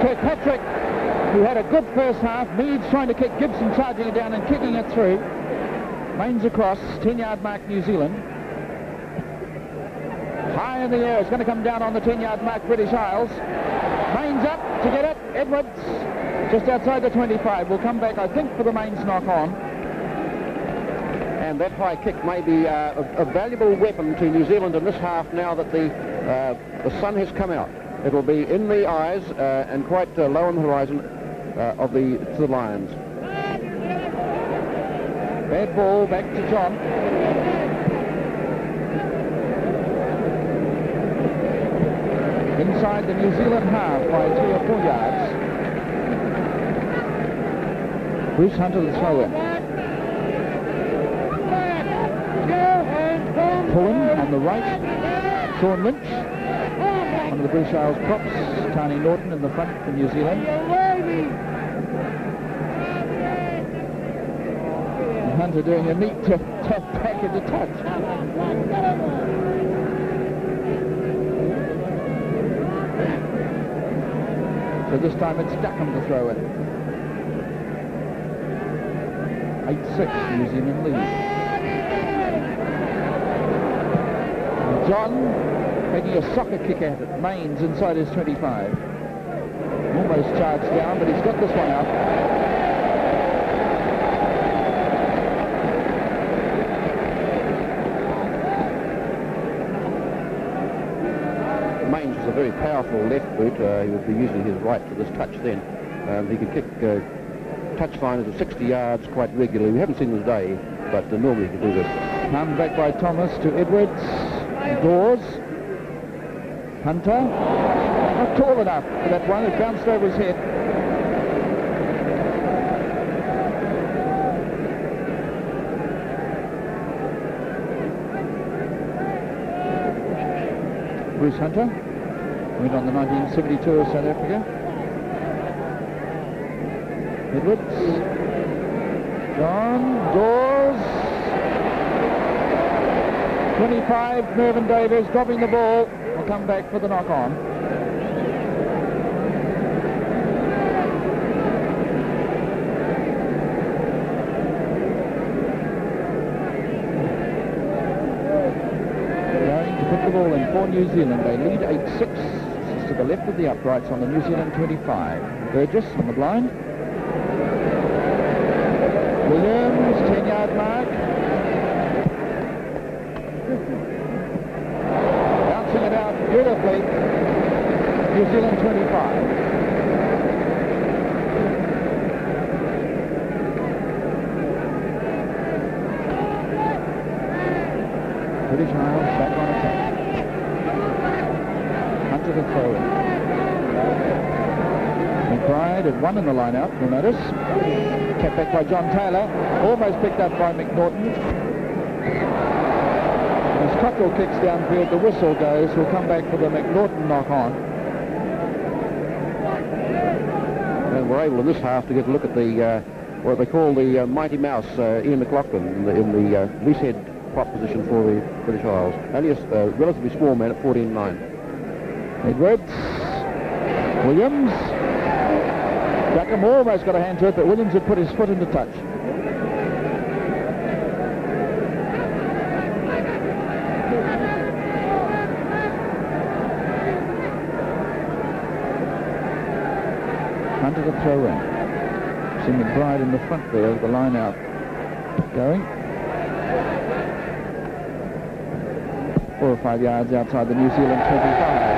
S1: Kirkpatrick, who had a good first half, Meads trying to kick, Gibson charging it down and kicking it through. Mains across, 10-yard mark New Zealand. High in the air, it's going to come down on the 10-yard mark British Isles. Mains up to get it, Edwards just outside the 25, will come back I think for the Mains knock on.
S2: And that high kick may be a valuable weapon to New Zealand in this half now that the sun has come out. It will be in the eyes and quite low on the horizon of the Lions.
S1: Bad ball back to John. Inside the New Zealand half by 3 or 4 yards. Bruce Hunter the throw in. Pullen on the right. Sean Lynch. One of the British Isles props. Tani Norton in the front for New Zealand. And Hunter doing a neat tough back into touch. So this time it's Duckham to throw in. 8-6, New Zealand lead. John making a soccer kick at it. Mains inside his 25. Almost charged down, but he's got this one out.
S2: Mains is a very powerful left boot. He would be using his right for this touch then. He could kick touch lines of 60 yards quite regularly. We haven't seen this day, but normally he can do this.
S1: Come back by Thomas to Edwards. Dawes. Hunter. Not tall enough for that one. It bounced over his head. Bruce Hunter went on the 1970 tour of South Africa. Edwards, John, Dawes, 25, Mervyn Davies dropping the ball. Will come back for the knock-on. Going to put the ball in for New Zealand. They lead 8-6 to the left of the uprights on the New Zealand 25. Burgess on the blind. Williams, 10-yard mark. Bouncing it out beautifully. New Zealand 25. British Isles back on attack. Hunter the throw in. McBride had one in the line-out, you'll notice. Kept back by John Taylor, almost picked up by McNaughton. As Cockrell kicks downfield, the whistle goes. We'll come back for the McNaughton knock-on.
S2: And we're able in this half to get a look at the what they call the Mighty Mouse, Ian McLaughlin, in the leasehead prop position for the British Isles. Only a relatively small man at 14'9".
S1: Edwards, Williams. Duckham almost got a hand to it, but Williams had put his foot into touch. to throw in. See McBride in the front there with the line out going. 4 or 5 yards outside the New Zealand 25.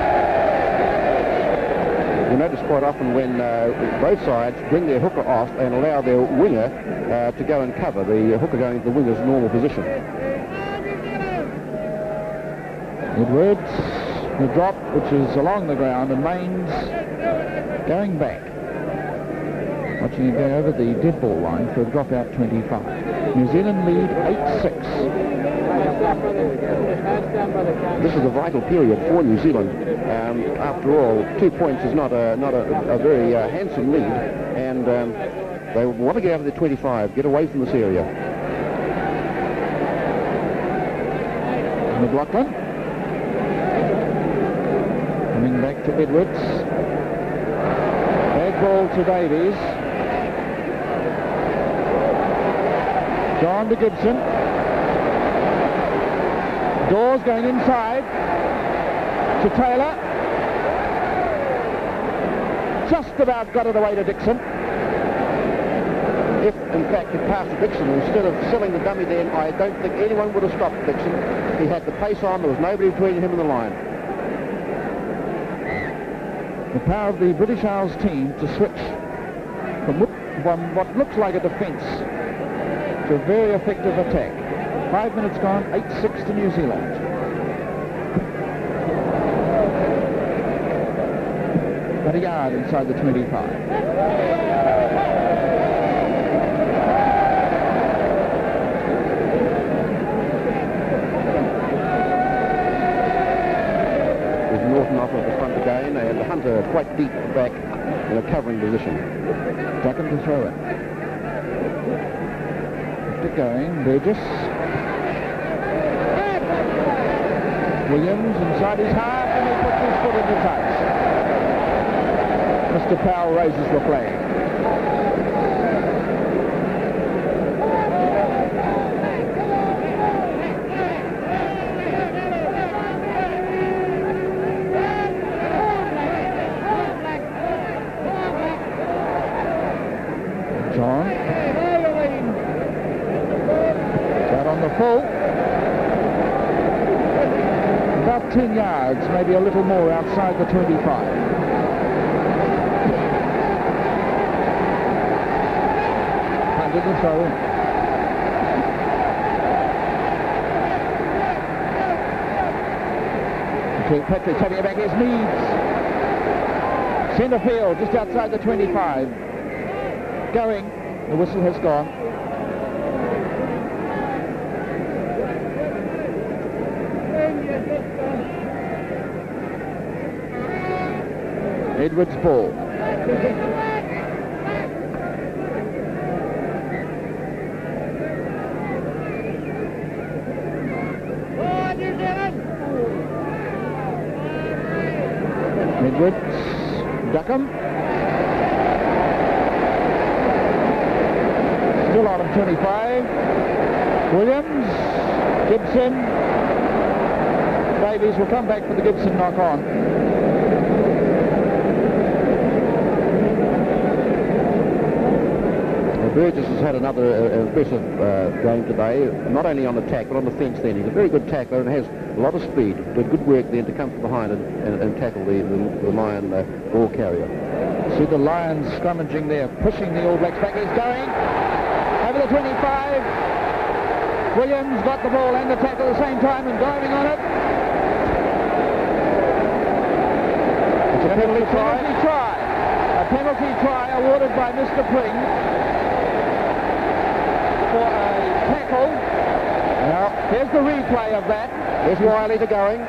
S2: You notice quite often when both sides bring their hooker off and allow their winger to go and cover, the hooker going into the winger's normal position.
S1: Edwards, the drop, which is along the ground, and Mains going back. Watching it go over the dead ball line for a drop out 25. New Zealand lead 8-6.
S2: This is a vital period for New Zealand. After all, 2 points is not a very handsome lead, and they want to get out of the 25, get away from this area.
S1: McLaughlin coming back to Edwards. Bad ball to Davies. John to Gibson. Dawes going inside to Taylor. Just about got it away to Dixon.
S2: If, in fact, it passed to Dixon, instead of selling the dummy then, I don't think anyone would have stopped Dixon. He had the pace on. There was nobody between him and the line.
S1: The power of the British Isles team to switch from what looks like a defence to a very effective attack. 5 minutes gone, 8-6 to New Zealand. But a yard inside the 25.
S2: Norton off at the front again, and Hunter quite deep back in a covering position.
S1: Duckham to throw it. Kept it going, Burgess. Williams inside his half, and he puts his foot into touch. Mr. Powell raises the flag. John. Out on the full. About 10 yards, maybe a little more outside the 25. Hunter to throw in. Patrick's having it back. Here's Meads. Centre field, just outside the 25. Going. The whistle has gone. Edwards ball. Edwards. Duckham. Still on him, 25. Williams. Gibson. Davies will come back for the Gibson knock on.
S2: Burgess has had another impressive game today, not only on the tack but on the fence then. He's a very good tackler and has a lot of speed. Did good work then to come from behind and tackle the Lion ball carrier.
S1: See the Lions scrummaging there, pushing the All Blacks back. He's going over the 25. Williams got the ball and the tackle at the same time and diving on it. It's a penalty try. A penalty try awarded by Mr. Pring for a tackle. Now, here's the replay of that.
S2: There's Wiley to going.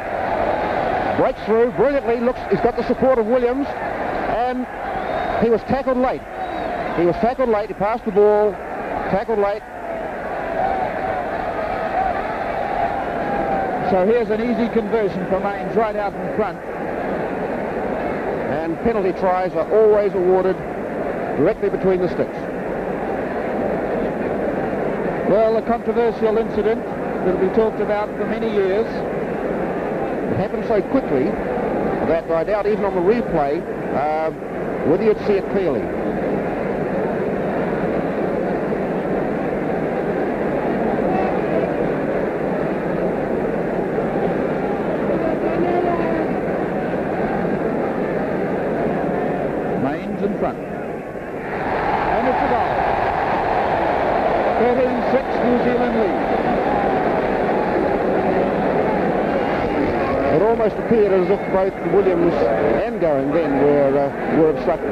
S2: Breaks through brilliantly. Looks, he's got the support of Williams, and he was tackled late. He was tackled late. He passed the ball. Tackled late.
S1: So here's an easy conversion for Mains right out in front.
S2: And penalty tries are always awarded directly between the sticks.
S1: Well, a controversial incident that will be talked about for many years.
S2: It happened so quickly that I doubt even on the replay whether you'd see it clearly.
S1: front. And it's a goal. 13-6, New Zealand lead.
S2: It almost appeared as if both Williams and Going then were obstructed.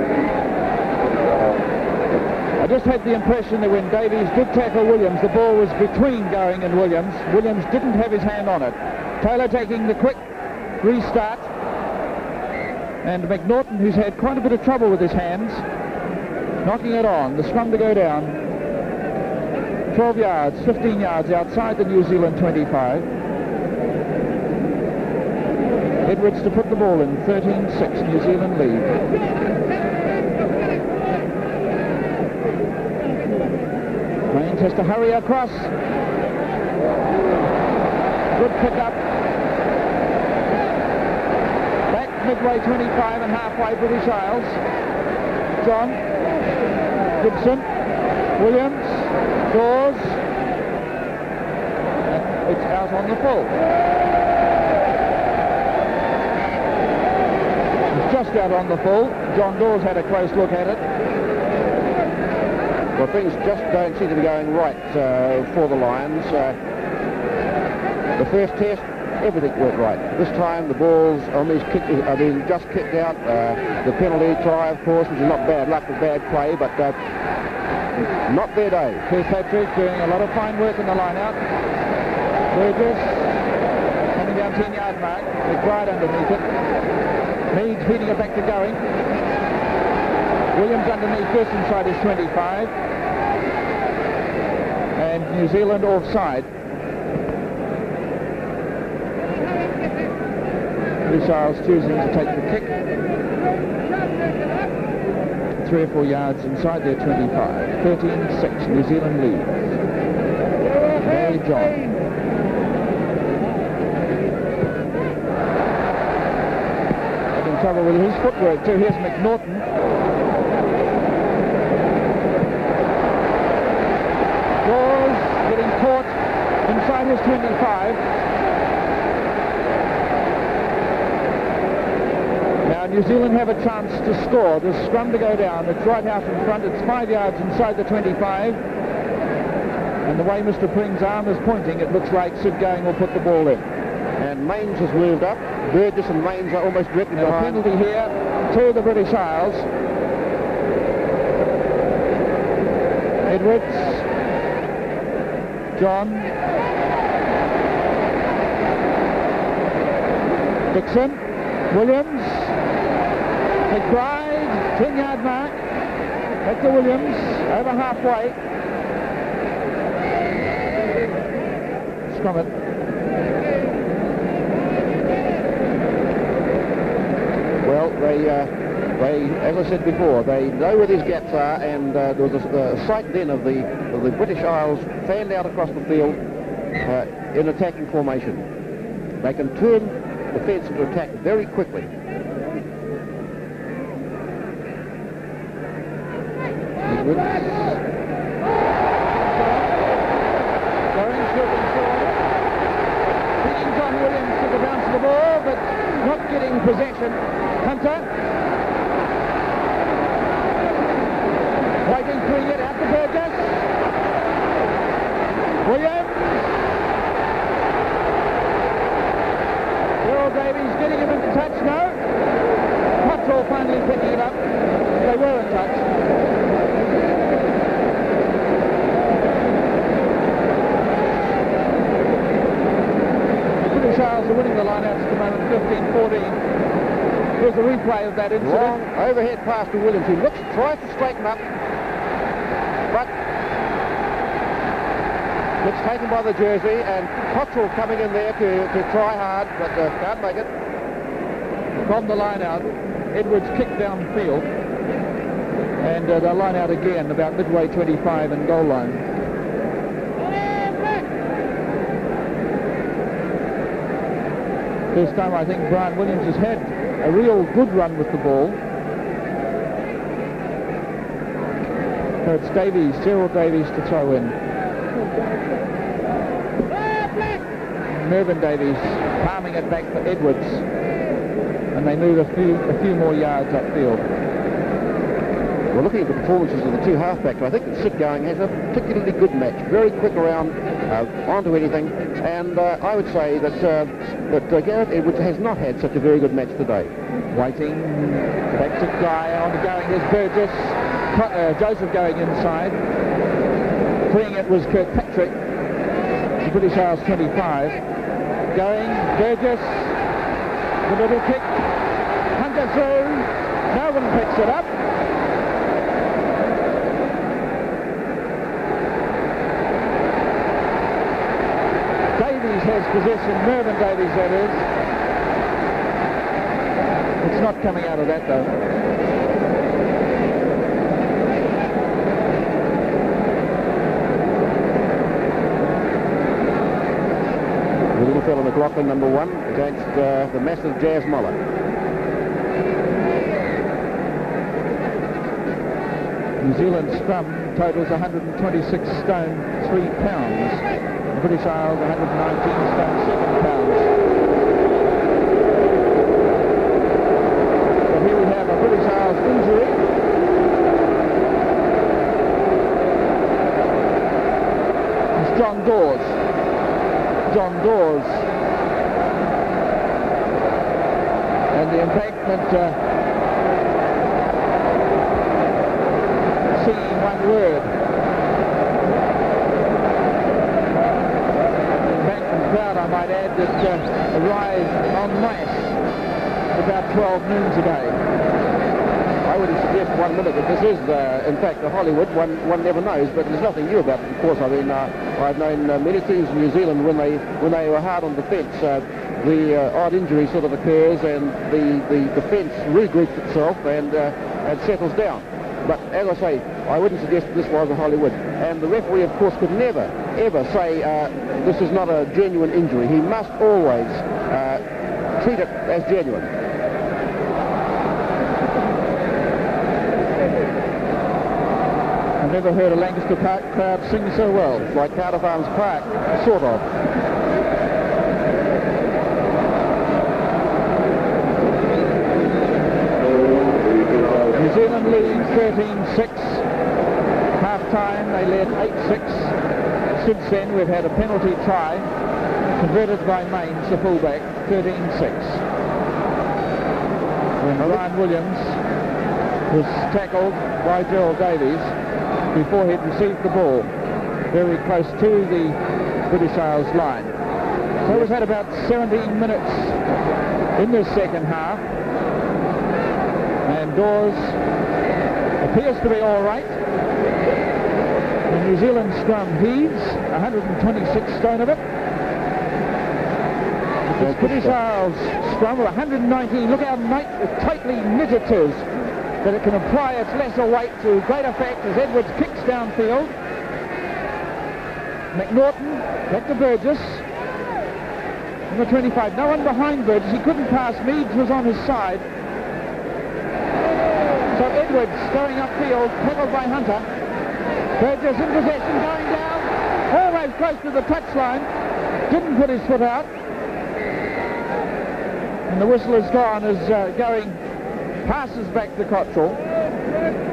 S1: I just had the impression that when Davies did tackle Williams, the ball was between Going and Williams. Williams didn't have his hand on it. Taylor taking the quick restart. And McNaughton, who's had quite a bit of trouble with his hands, knocking it on. The scrum to go down. 12 yards, 15 yards outside the New Zealand 25. Edwards to put the ball in. 13-6, New Zealand lead. Mains has to hurry across. Good pick-up. Back midway 25 and halfway British Isles. John, Gibson, Williams, Dawes. And it's out on the full. It's just out on the full. John Dawes had a close look at it.
S2: Well, things just don't seem to be going right for the Lions. The first test, everything went right. This time the balls on these just kicked out. The penalty try, of course, which is not bad luck with bad play, but not their day.
S1: Kirkpatrick doing a lot of fine work in the line-out. Burgess coming down 10-yard mark. McBride underneath it. Meads feeding it back to Going. Williams underneath this inside his 25. And New Zealand offside. British Isles choosing to take the kick. 3 or 4 yards inside their 25. 13-6, New Zealand leads. Hey, John. Having trouble with his footwork too. Here's McNaughton. Dawes getting caught inside his 25. Now New Zealand have a chance to score. There's scrum to go down. It's right out in front. It's 5 yards inside the 25. And the way Mr. Pring's arm is pointing, it looks like Sid Going will put the ball in.
S2: And Mains has moved up. Burgess and Mains are almost directly behind.
S1: A penalty here to the British Isles. Edwards. John. Dixon. Williams. McBride. 10-yard mark. Back to Williams. Over halfway. Scrum it.
S2: Well, they, as I said before, they know where these gaps are, and there was a sight then of the British Isles fanned out across the field in attacking formation. They can turn defence into attack very quickly.
S1: Going shooting forward. Beating John Williams to the bounce of the ball, but not getting possession. Hunter. Waiting to get out to Burgess. Williams. Will Davies getting him into touch now. Cottrell finally picking it up. They were in touch. British Isles are winning the line-outs at the moment, 15-14. Here's a replay of that incident.
S2: Long overhead pass to Williams, who tries to straighten up, but gets taken by the jersey, and Cottrell coming in there to try hard, but can't make it.
S1: From the line-out, Edwards kicked downfield, and the line-out again, about midway 25 and goal line. First time I think Brian Williams has had a real good run with the ball. So it's Davies, Gerald Davies to throw in. Mervyn Davies palming it back for Edwards. And they move a few more yards upfield.
S2: Well, looking at the performances of the two halfbacks, I think that Sid Going has a particularly good match. Very quick around, onto anything, and I would say that Gareth Edwards has not had such a very good match today.
S1: Waiting, back to Guy, on to Going, there's Burgess, Joseph going inside. Freeing it was Kirkpatrick, the British Isles 25. Going, Burgess, the little kick, Hunter through, no one picks it up. Davies has possession, Mervyn Davies that is. It's not coming out of that though.
S2: The little fellow McLaughlin, number 1, against the massive Jazz Muller.
S1: New Zealand scrum totals 126 stone 3 pounds. The British Isles 119 stone 7 pounds. So here we have a British Isles injury. It's John Dawes. John Dawes. And the embankment singing one word. The embankment crowd, I might add, that arrived en masse about 12 noon today.
S2: I would suggest 1 minute that this is, in fact, a Hollywood. One never knows, but there's nothing new about it. Of course, I mean, I've known many teams in New Zealand when they were hard on defence. The odd injury sort of occurs, and the defence regroups itself and settles down. But as I say, I wouldn't suggest this was a Hollywood. And the referee, of course, could never, ever say this is not a genuine injury. He must always treat it as genuine.
S1: I've never heard a Lancaster Park crowd sing so well.
S2: It's like Cardiff Arms Park, sort of.
S1: New Zealand leads 13-6. Half-time, they led 8-6. Since then, we've had a penalty try, converted by Maines, the fullback, 13-6. When Ryan Williams was tackled by Gerald Davies before he'd received the ball, very close to the British Isles line. So we've had about 17 minutes in this second half. And Dawes appears to be all right. The New Zealand scrum heaves, 126 stone of it. The British Isles scrum of 119. Look how tightly knit it is, that it can apply its lesser weight to great effect as Edwards kicks downfield. McNaughton, back to Burgess. Number 25, no one behind Burgess. He couldn't pass. Meads was on his side. So Edwards going upfield, tackled by Hunter. Burgess in possession, going down, almost close to the touchline. Didn't put his foot out. And the whistle is gone as going passes back to Cottrell.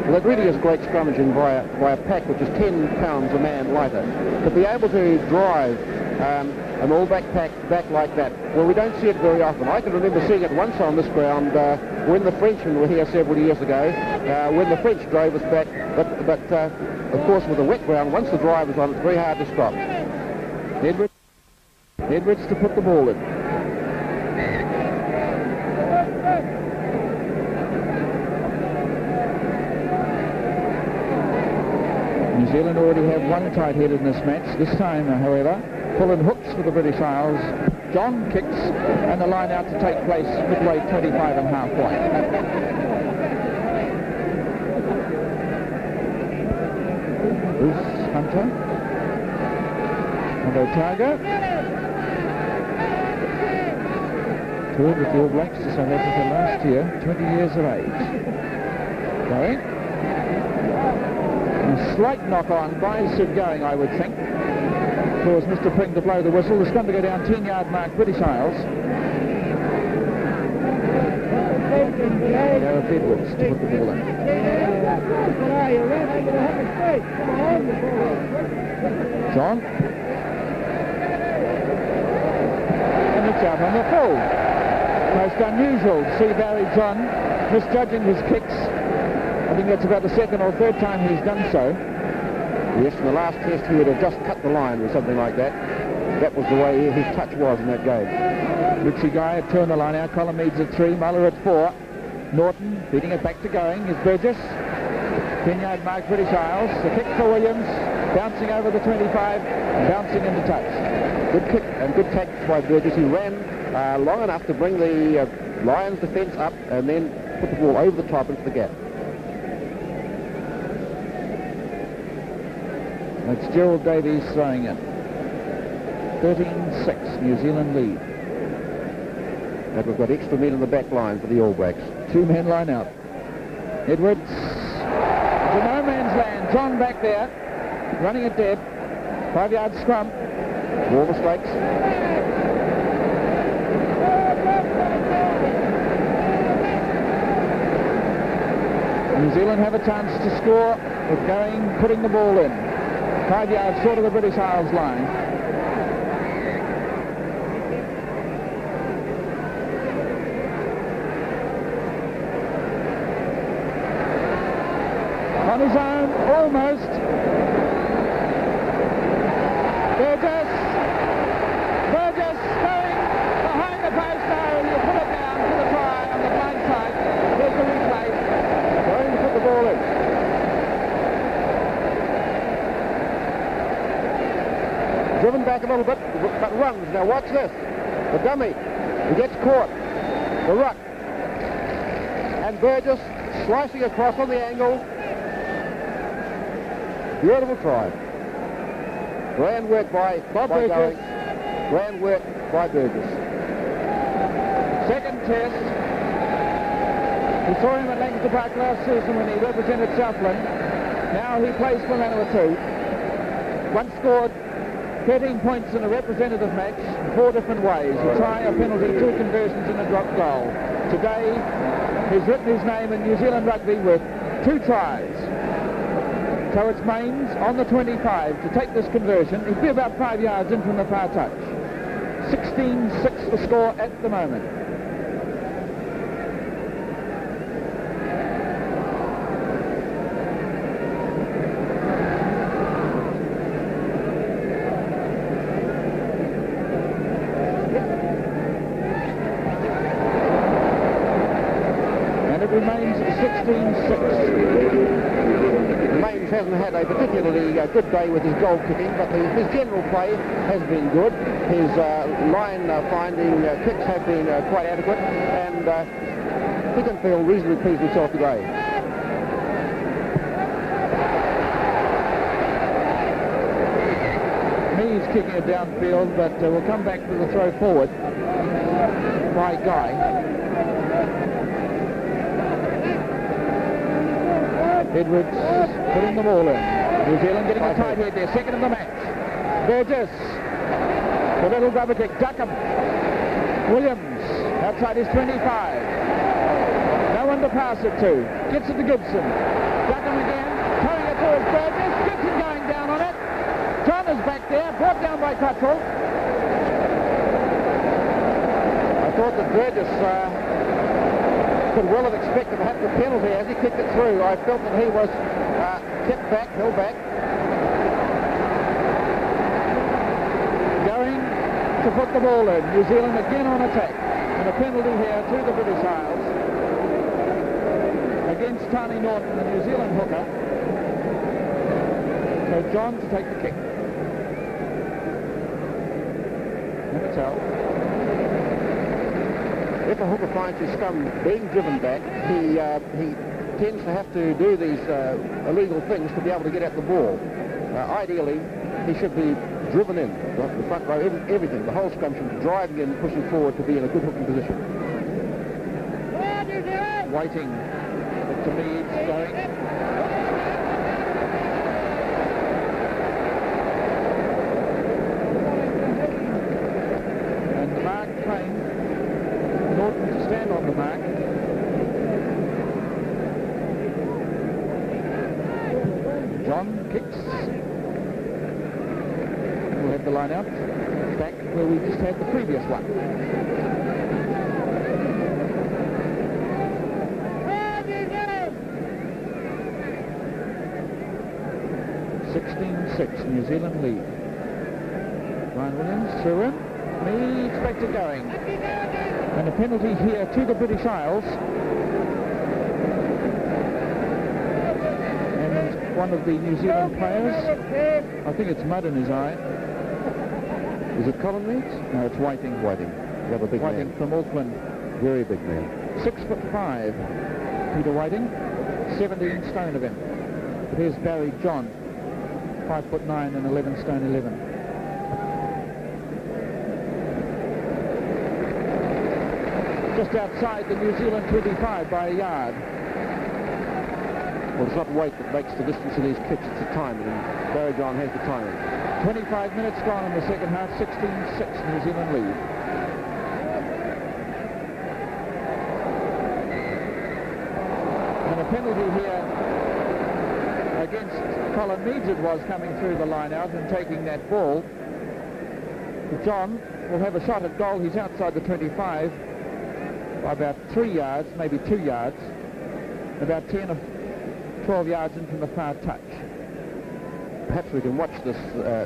S2: Well, it really is great scrummaging by a pack which is 10 pounds a man lighter. To be able to drive an all-back pack back like that, well, we don't see it very often. I can remember seeing it once on this ground when the Frenchmen were here several years ago, when the French drove us back. But of course, with a wet ground, once the drive is on, it's very hard to stop.
S1: Edwards to put the ball in. New Zealand already have one tight head in this match. This time, however, pulling hooks for the British Isles. John kicks, and the line out to take place midway 25 and half line. Bruce Hunter. And Otago. Toured with the All Blacks to South Africa last year, 20 years of age. Going. A slight knock-on by Sid Going, I would think. Caused Mr. Pring to blow the whistle. The scrum to go down 10-yard mark, British Isles. Gareth Edwards to put the ball in. John. And it's out on the full. Most unusual to see Barry John misjudging his kicks. I think that's about the second or third time he's done so.
S2: Yes, in the last test he would have just cut the line or something like that. That was the way his touch was in that game.
S1: Richie Guy at 2 on the line now. Colomedes at 3. Muller at 4. Norton feeding it back to going is Burgess. 10-yard mark British Isles. The kick for Williams. Bouncing over the 25. Bouncing into touch.
S2: Good kick and good tactics by Burgess. He ran long enough to bring the Lions defence up and then put the ball over the top into the gap.
S1: That's Gerald Davies throwing in. 13-6, New Zealand lead.
S2: And we've got extra men in the back line for the All Blacks.
S1: 2-men line out. Edwards. To no man's land. John back there. Running it dead. 5-yard scrum.
S2: More mistakes.
S1: New Zealand have a chance to score with going, putting the ball in. 5 yards short of the British Isles line. On his own, almost. Burgess going behind the post. No, you put it down to the try on the blind side. There's the replay. Going to put the ball in.
S2: Driven back a little bit, but runs. Now watch this. The dummy. He gets caught. The ruck. And Burgess slicing across on the angle. Beautiful try. Grand work by
S1: Burgess.
S2: Grand work by Burgess.
S1: Second test. We saw him at Lancaster Park last season when he represented Southland. Now he plays for Manawatu. Once scored 13 points in a representative match, 4 different ways. A try, a penalty, 2 conversions and a drop goal. Today, he's written his name in New Zealand rugby with 2 tries. So it's Mains on the 25 to take this conversion. He'd be about 5 yards in from the far touch. 16-6 the score at the moment. And it remains 16-6.
S2: Mains hasn't had a particularly good day with his goal kicking, but his general play has been good. His line finding kicks have been quite adequate, and he can feel reasonably pleased with himself today.
S1: He's kicking it downfield, but we'll come back to the throw forward by Guy. Edwards putting the ball in. New Zealand getting a tight head there, second of the match. Burgess, the little rubber kick, Duckham. Williams, outside his 25. No one to pass it to. Gets it to Gibson. Duckham again, throwing it towards Burgess. Gibson going down on it. John is back there, brought down by Cottrell.
S2: I thought that Burgess could well have expected to have the penalty as he kicked it through. I felt that he was kept back, held back.
S1: Going to put the ball in. New Zealand again on attack. And a penalty here to the British Isles against Tani Norton, the New Zealand hooker. So John to take the kick. And it's out.
S2: If a hooker finds his scrum being driven back, he tends to have to do these illegal things to be able to get at the ball. Ideally, he should be driven in, the front row, everything. The whole scrum should be driving in, pushing forward to be in a good hooking position.
S1: Waiting to Meads going. And the mark claimed Norton to stand on the mark. line-out, back where we just had the previous one. 16-6, New Zealand lead. Ryan Williams through in, needs back to going. And a penalty here to the British Isles. And one of the New Zealand players, I think it's mud in his eye.
S2: Is it Colin Reeds?
S1: No, it's Whiting.
S2: Whiting. You have a big
S1: Whiting
S2: man.
S1: from Auckland.
S2: Very big man.
S1: 6'5", Peter Whiting, 17 stone of him. Here's Barry John, 5'9" and 11 stone 11. Just outside the New Zealand 25 by a yard.
S2: Well, it's not weight that makes the distance in these kicks, it's the timing, and Barry John has the timing.
S1: 25 minutes gone in the second half, 16-6 New Zealand lead. And a penalty here against Colin Meads it was, coming through the line out and taking that ball. John will have a shot at goal. He's outside the 25 by about 3 yards, maybe 2 yards, about 10 or 12 yards in from the far touch.
S2: Perhaps we can watch this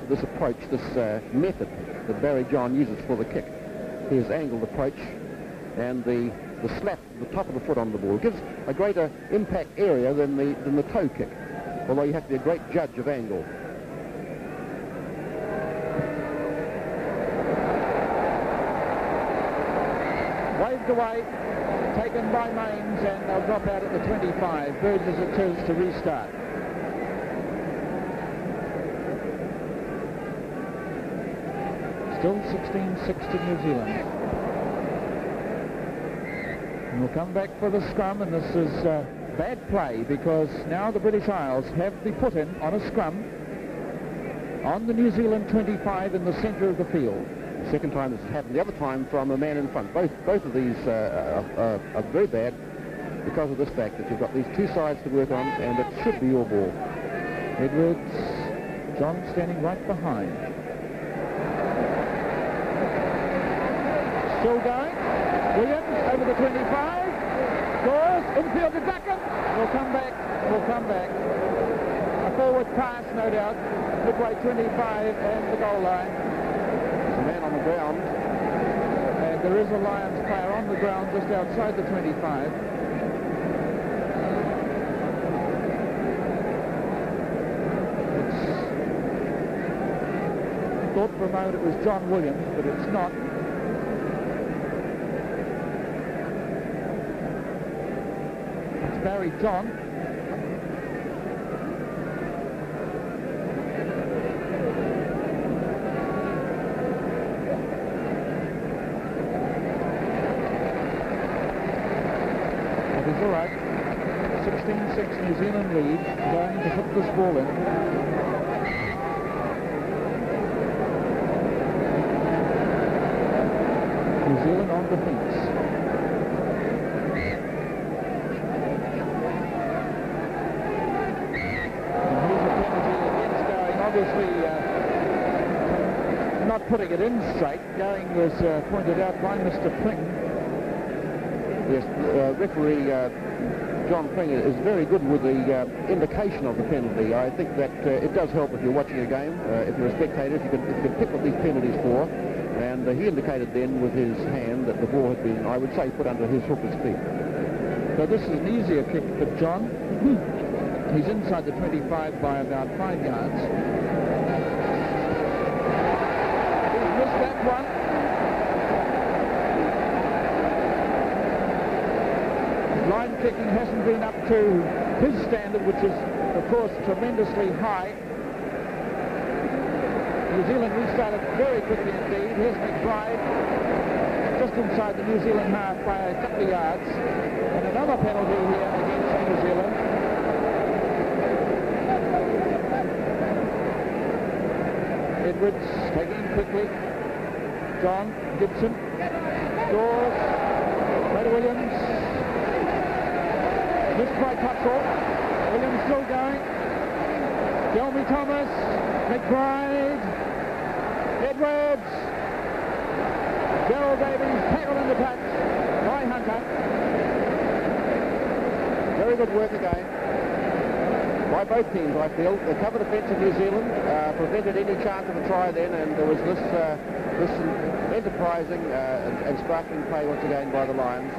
S2: this approach, this method that Barry John uses for the kick. His angled approach and the slap, the top of the foot on the ball, gives a greater impact area than the toe kick, although you have to be a great judge of angle.
S1: Waved away, taken by Mains, and they'll drop out at the 25. Burgess it is to restart. Still 16-6 to New Zealand. And we'll come back for the scrum, and this is bad play, because now the British Isles have the put-in on a scrum on the New Zealand 25 in the centre of the field.
S2: The second time this has happened. The other time from a man in front. Both of these are very bad because of this fact that you've got these two sides to work on, and it should be your ball.
S1: Edwards, John standing right behind. Still going. Williams over the 25. Scores. Infield to Duckham. We'll come back. We'll come back. A forward pass, no doubt. Midway 25 and the goal line.
S2: There's a man on the ground.
S1: And there is a Lions player on the ground just outside the 25. Thought for a moment it was John Williams, but it's not. It's Barry John. That is all right. 16-6 New Zealand lead, going to put this ball in. New Zealand on defence. And here's a penalty against Going. Obviously not putting it in straight. Going was pointed out by Mr. Pring.
S2: Yes, referee John Pring is very good with the indication of the penalty. I think that it does help if you're watching a game, if you're a spectator, if you can pick what these penalties for. And he indicated then with his hand that the ball had been, I would say, put under his hooker's feet.
S1: So this is an easier kick for John. He's inside the 25 by about 5 yards. He's missed that one. Line kicking hasn't been up to his standard, which is, of course, tremendously high. New Zealand restarted very quickly indeed. Here's McBride, just inside the New Zealand half by a couple of yards. And another penalty here against New Zealand. Edwards taking him quickly. John Gibson. Dawes. Peter Williams. Missed by Tuttle. Williams still going. Delmy Thomas. McBride. Edwards! Gerald Davies tackled in the touch by Hunter.
S2: Very good work again by both teams, I feel. The cover defence of New Zealand prevented any chance of a try then, and there was this enterprising and sparkling play once again by the Lions.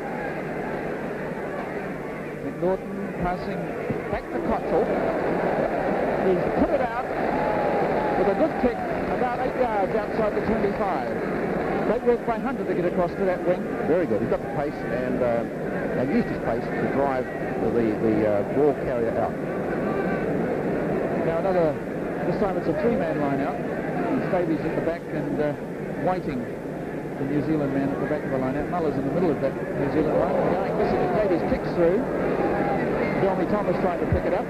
S1: McNaughton passing back to Cottrell. He's put it out with a good kick about 8 yards outside the 25. Great work by Hunter to get across to that wing.
S2: Very good. He's got the pace and used his pace to drive the ball carrier out.
S1: Now this time it's a 3-man line out. Davies at the back and Whiting, the New Zealand man, at the back of the line out. Muller's in the middle of that New Zealand line. Going missing as Davies kicks through. Delmy Thomas trying to pick it up.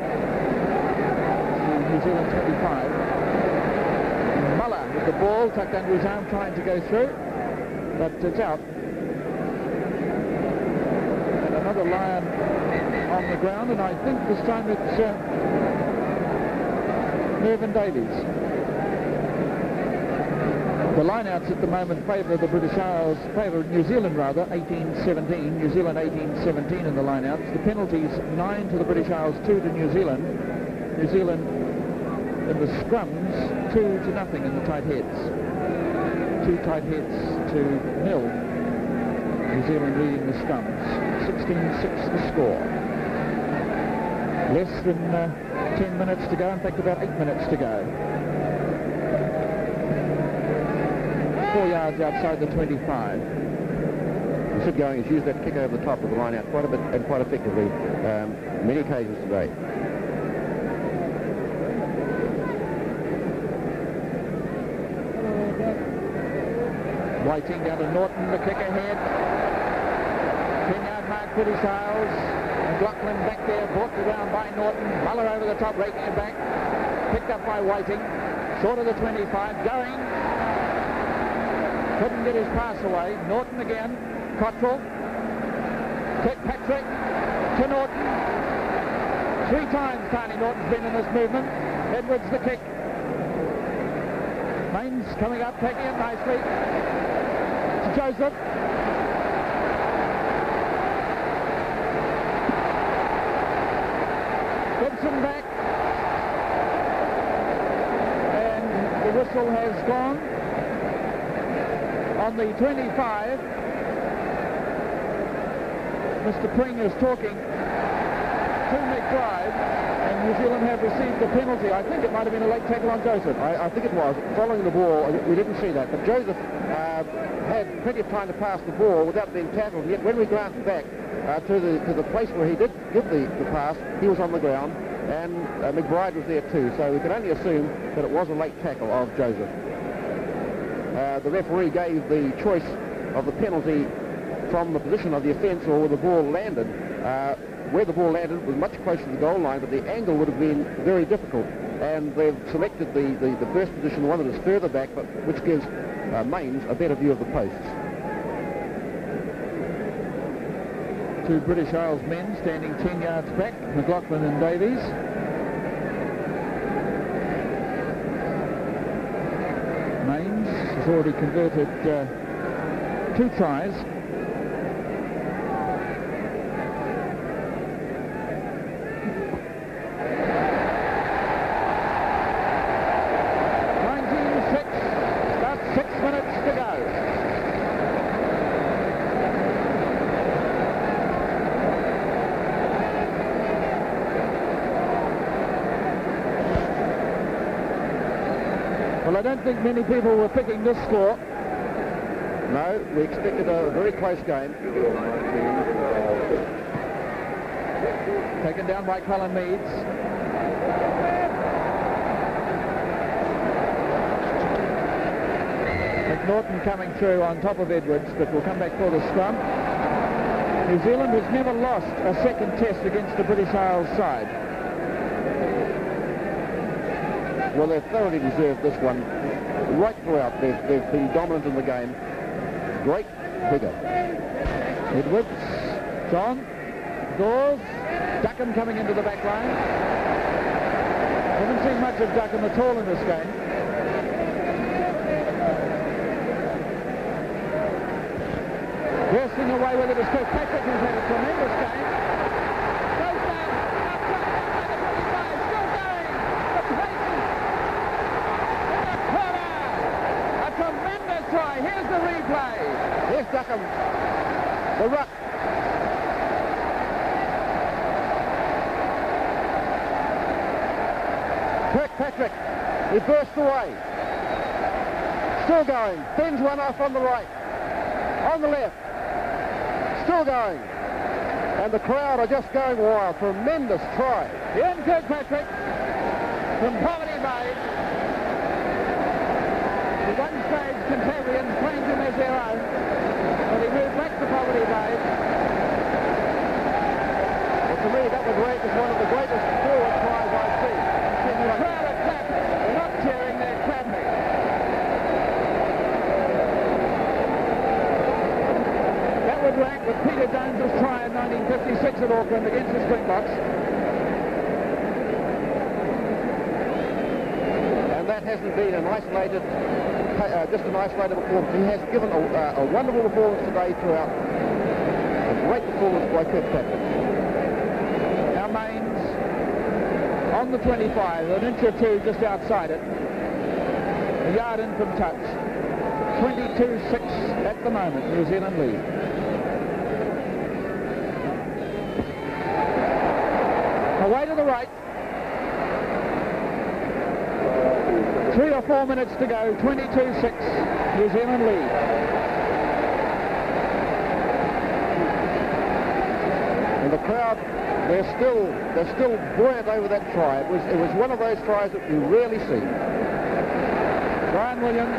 S1: New Zealand 25. Muller with the ball tucked under his arm trying to go through, but it's out. And another Lion on the ground, and I think this time it's Mervyn Davies. The line-outs at the moment favour the British Isles, favour New Zealand rather, 18-17, New Zealand 18-17 in the line-outs. The penalties, 9 to the British Isles, 2 to New Zealand. New Zealand in the scrums, 2-0 in the tight heads. 2 tight heads to 0. New Zealand leading the scrums. 16-6 the score. Less than 10 minutes to go, in fact about 8 minutes to go. 4 yards outside the 25.
S2: Sid Going has used that kick over the top of the line out quite a bit and quite effectively many occasions today.
S1: Whiting down to Norton, the kick ahead. 10-yard mark, British Isles. McLaughlin back there, brought around by Norton. Muller over the top, raking it back. Picked up by Whiting. Short of the 25, going. Couldn't get his pass away. Norton again. Cottrell. Kirkpatrick to Norton. 3 times Tiny Norton's been in this movement. Edwards the kick. Mains coming up, taking it nicely. To Joseph. Gibson back. And the whistle has gone. On the 25, Mr. Pring is talking to McBride, and New Zealand have received the penalty. I think it might have been a late tackle on Joseph.
S2: I think it was. Following the ball, we didn't see that, but Joseph had plenty of time to pass the ball without being tackled. Yet when we glanced back to the place where he did give the pass, he was on the ground, and McBride was there too, so we can only assume that it was a late tackle of Joseph. The referee gave the choice of the penalty from the position of the offence or where the ball landed. Where the ball landed was much closer to the goal line, but the angle would have been very difficult. And they've selected the first position, the one that is further back, but which gives Mains a better view of the posts.
S1: 2 British Isles men standing 10 yards back, McLaughlin and Davies. Mains has already converted 2 tries. Well, I don't think many people were picking this score.
S2: No, we expected a very close game.
S1: Taken down by Colin Meads. McNaughton coming through on top of Edwards, but will come back for the scrum. New Zealand has never lost a second test against the British Isles side.
S2: Well, they've thoroughly deserved this one. Right throughout, they've been dominant in the game. Great vigour.
S1: Edwards, John, Dawes, Duckham coming into the back line. Haven't seen much of Duckham at all in this game. Bursting away with it is Kirkpatrick, who's had a tremendous game. Goes down, up front, by the 25, still going. The paces in the corner. A tremendous try. Here's the replay.
S2: Here's Duckham. The ruck. Kirkpatrick. He burst away. Still going. Bends one off on the right. On the left. Still going. And the crowd are just going wild. Tremendous try.
S1: Ian Kirkpatrick from Poverty Bay. At one stage, Cantabrians claimed him as their own, but he moved back to Poverty Bay.
S2: Well, to me, that was ranked as one of the greatest forward tries I've seen.
S1: The crowd are clapping. They're not cheering, they're clapping. That would rank with Peter Jones's try in 1956 at Auckland against the Springboks.
S2: And that hasn't been an isolated, just an isolated performance. He has given a wonderful performance today throughout. A great performance by Kirkpatrick.
S1: Now Mains on the 25, an inch or two just outside it. A yard in from touch. 22-6 at the moment, New Zealand lead. Away to the right. 3 or 4 minutes to go, 22-6, New Zealand lead.
S2: And the crowd, they're still buoyant over that try. It was one of those tries that you rarely see.
S1: Brian Williams.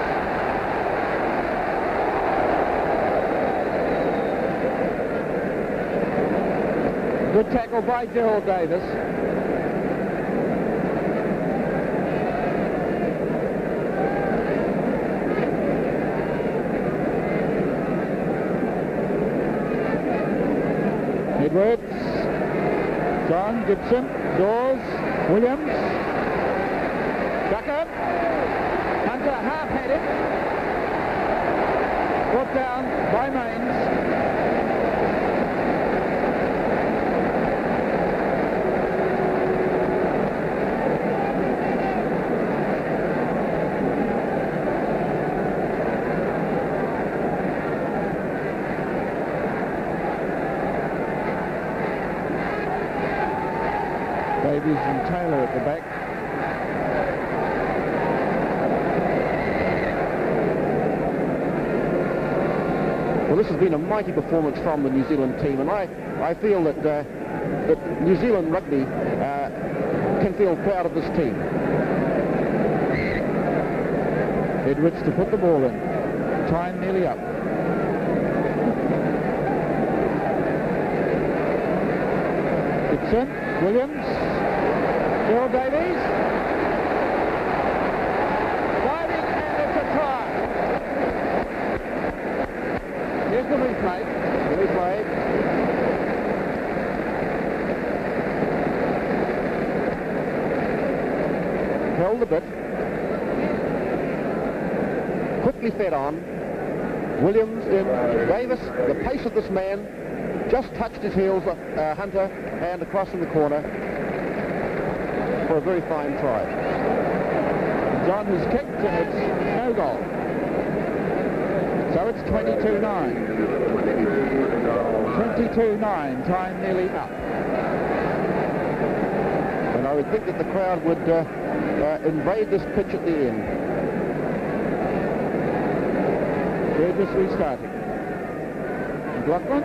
S1: Good tackle by Gerald Davis. Edwards, John, Gibson, Dawes, Williams, Ducker, Hunter half-headed, brought down by Mains. Davies and Taylor at the back.
S2: Well, this has been a mighty performance from the New Zealand team, and I feel that New Zealand Rugby can feel proud of this team.
S1: Edwards to put the ball in. Time nearly up. Gibson, Williams, Gerald Davies. Diving, and it's a try. Here's the replay.
S2: Held a bit. Quickly fed on. Williams in. Davis, the pace of this man, just touched his heels, Hunter, and across in the corner for a very fine try.
S1: John has kicked and it's no goal. So it's 22-9. 22-9, time nearly up.
S2: And I would think that the crowd would invade this pitch at the end.
S1: They're just restarting. McLaughlin,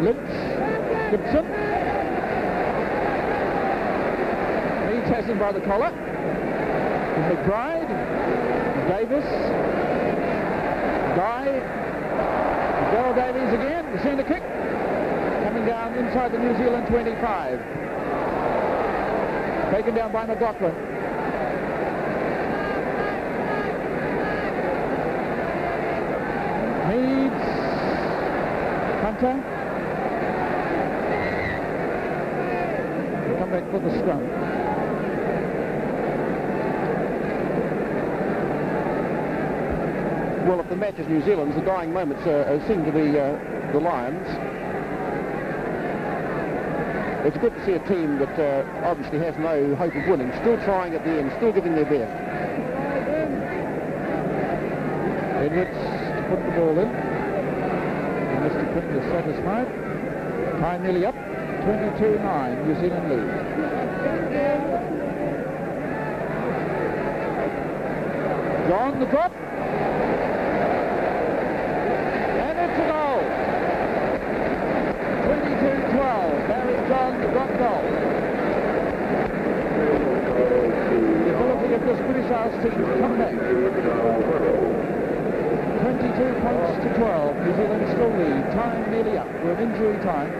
S1: Lynch, Gibson. Meads has him by the collar. McBride, Davis, Guy, Gerald Davies again, the centre kick, coming down inside the New Zealand 25. Taken down by McLaughlin. Meads, Hunter. Come back for the scrum.
S2: Well, if the match is New Zealand's, the dying moments seem to be the Lions. It's good to see a team that obviously has no hope of winning, still trying at the end, still giving their best.
S1: Edwards to put the ball in. And Mr. Quinn is satisfied. Time nearly up. 22-9, New Zealand lead. John, the drop. And it's a goal. 22-12. Barry John, the drop goal. The ability of this British Isles team to come back. 22 points to 12. New Zealand still lead. Time nearly up. We're in injury time.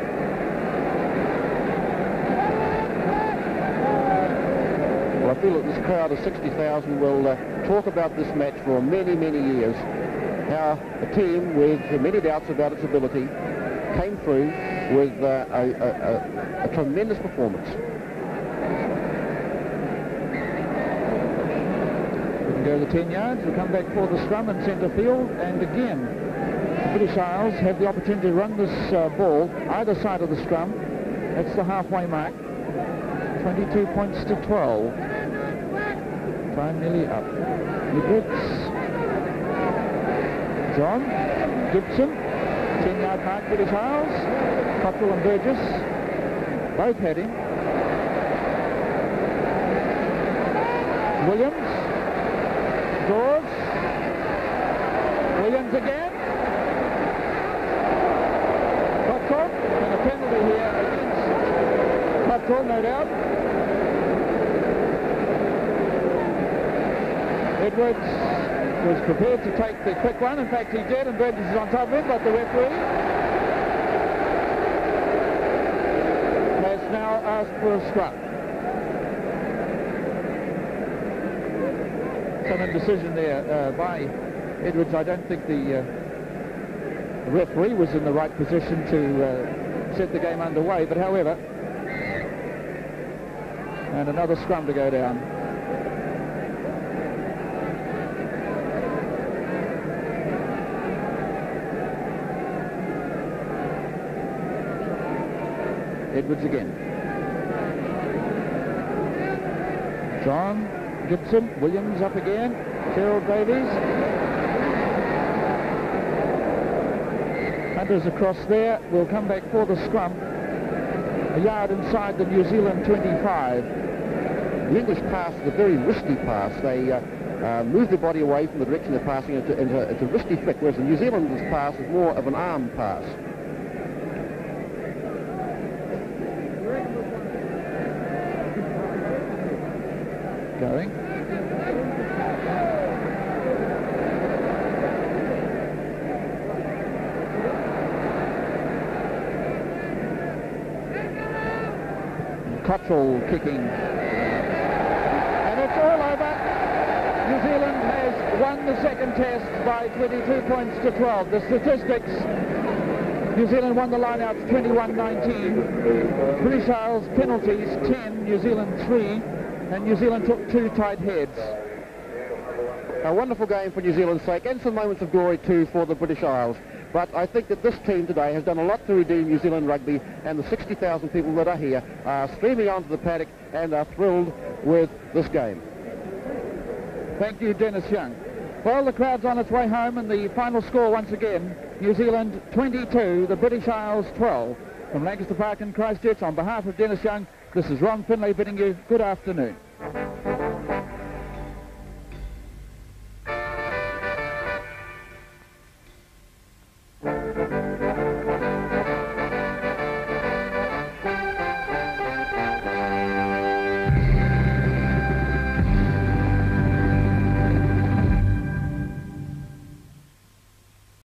S2: Well, I feel that this crowd of 60,000 will talk about this match for many, many years. How a team with many doubts about its ability came through with a tremendous performance.
S1: We can go the 10 yards. We'll come back for the scrum in centre field. And again, the British Isles have the opportunity to run this ball either side of the scrum. That's the halfway mark. 22 points to 12. Time nearly up. Edwards. John. Gibson. 10-yard mark, British Isles. Cottrell and Burgess both heading. Williams. Dawes. Williams again. Cottrell. And a penalty here against Cottrell, no doubt. Edwards was prepared to take the quick one. In fact, he did, and Burgess is on top of him, but the referee has now asked for a scrum. Some indecision there by Edwards. I don't think the referee was in the right position to set the game underway, but however, and another scrum to go down. Edwards again. John, Gibson, Williams up again. Gerald Davies. Hunters across there. We'll come back for the scrum. A yard inside the New Zealand 25.
S2: The English pass is a very risky pass. They move their body away from the direction they're passing. It's a risky flick, whereas the New Zealanders' pass is more of an arm pass.
S1: Going. Cottrell kicking. And it's all over. New Zealand has won the second test by 22 points to 12. The statistics: New Zealand won the line-outs 21-19. British Isles penalties 10, New Zealand 3. And New Zealand took 2 tight heads.
S2: A wonderful game for New Zealand's sake, and some moments of glory too for the British Isles. But I think that this team today has done a lot to redeem New Zealand rugby, and the 60,000 people that are here are streaming onto the paddock and are thrilled with this game.
S1: Thank you, Dennis Young. Well, the crowd's on its way home, and the final score once again, New Zealand 22, the British Isles 12. From Lancaster Park in Christchurch, on behalf of Dennis Young, this is Ron Finlay bidding you good afternoon.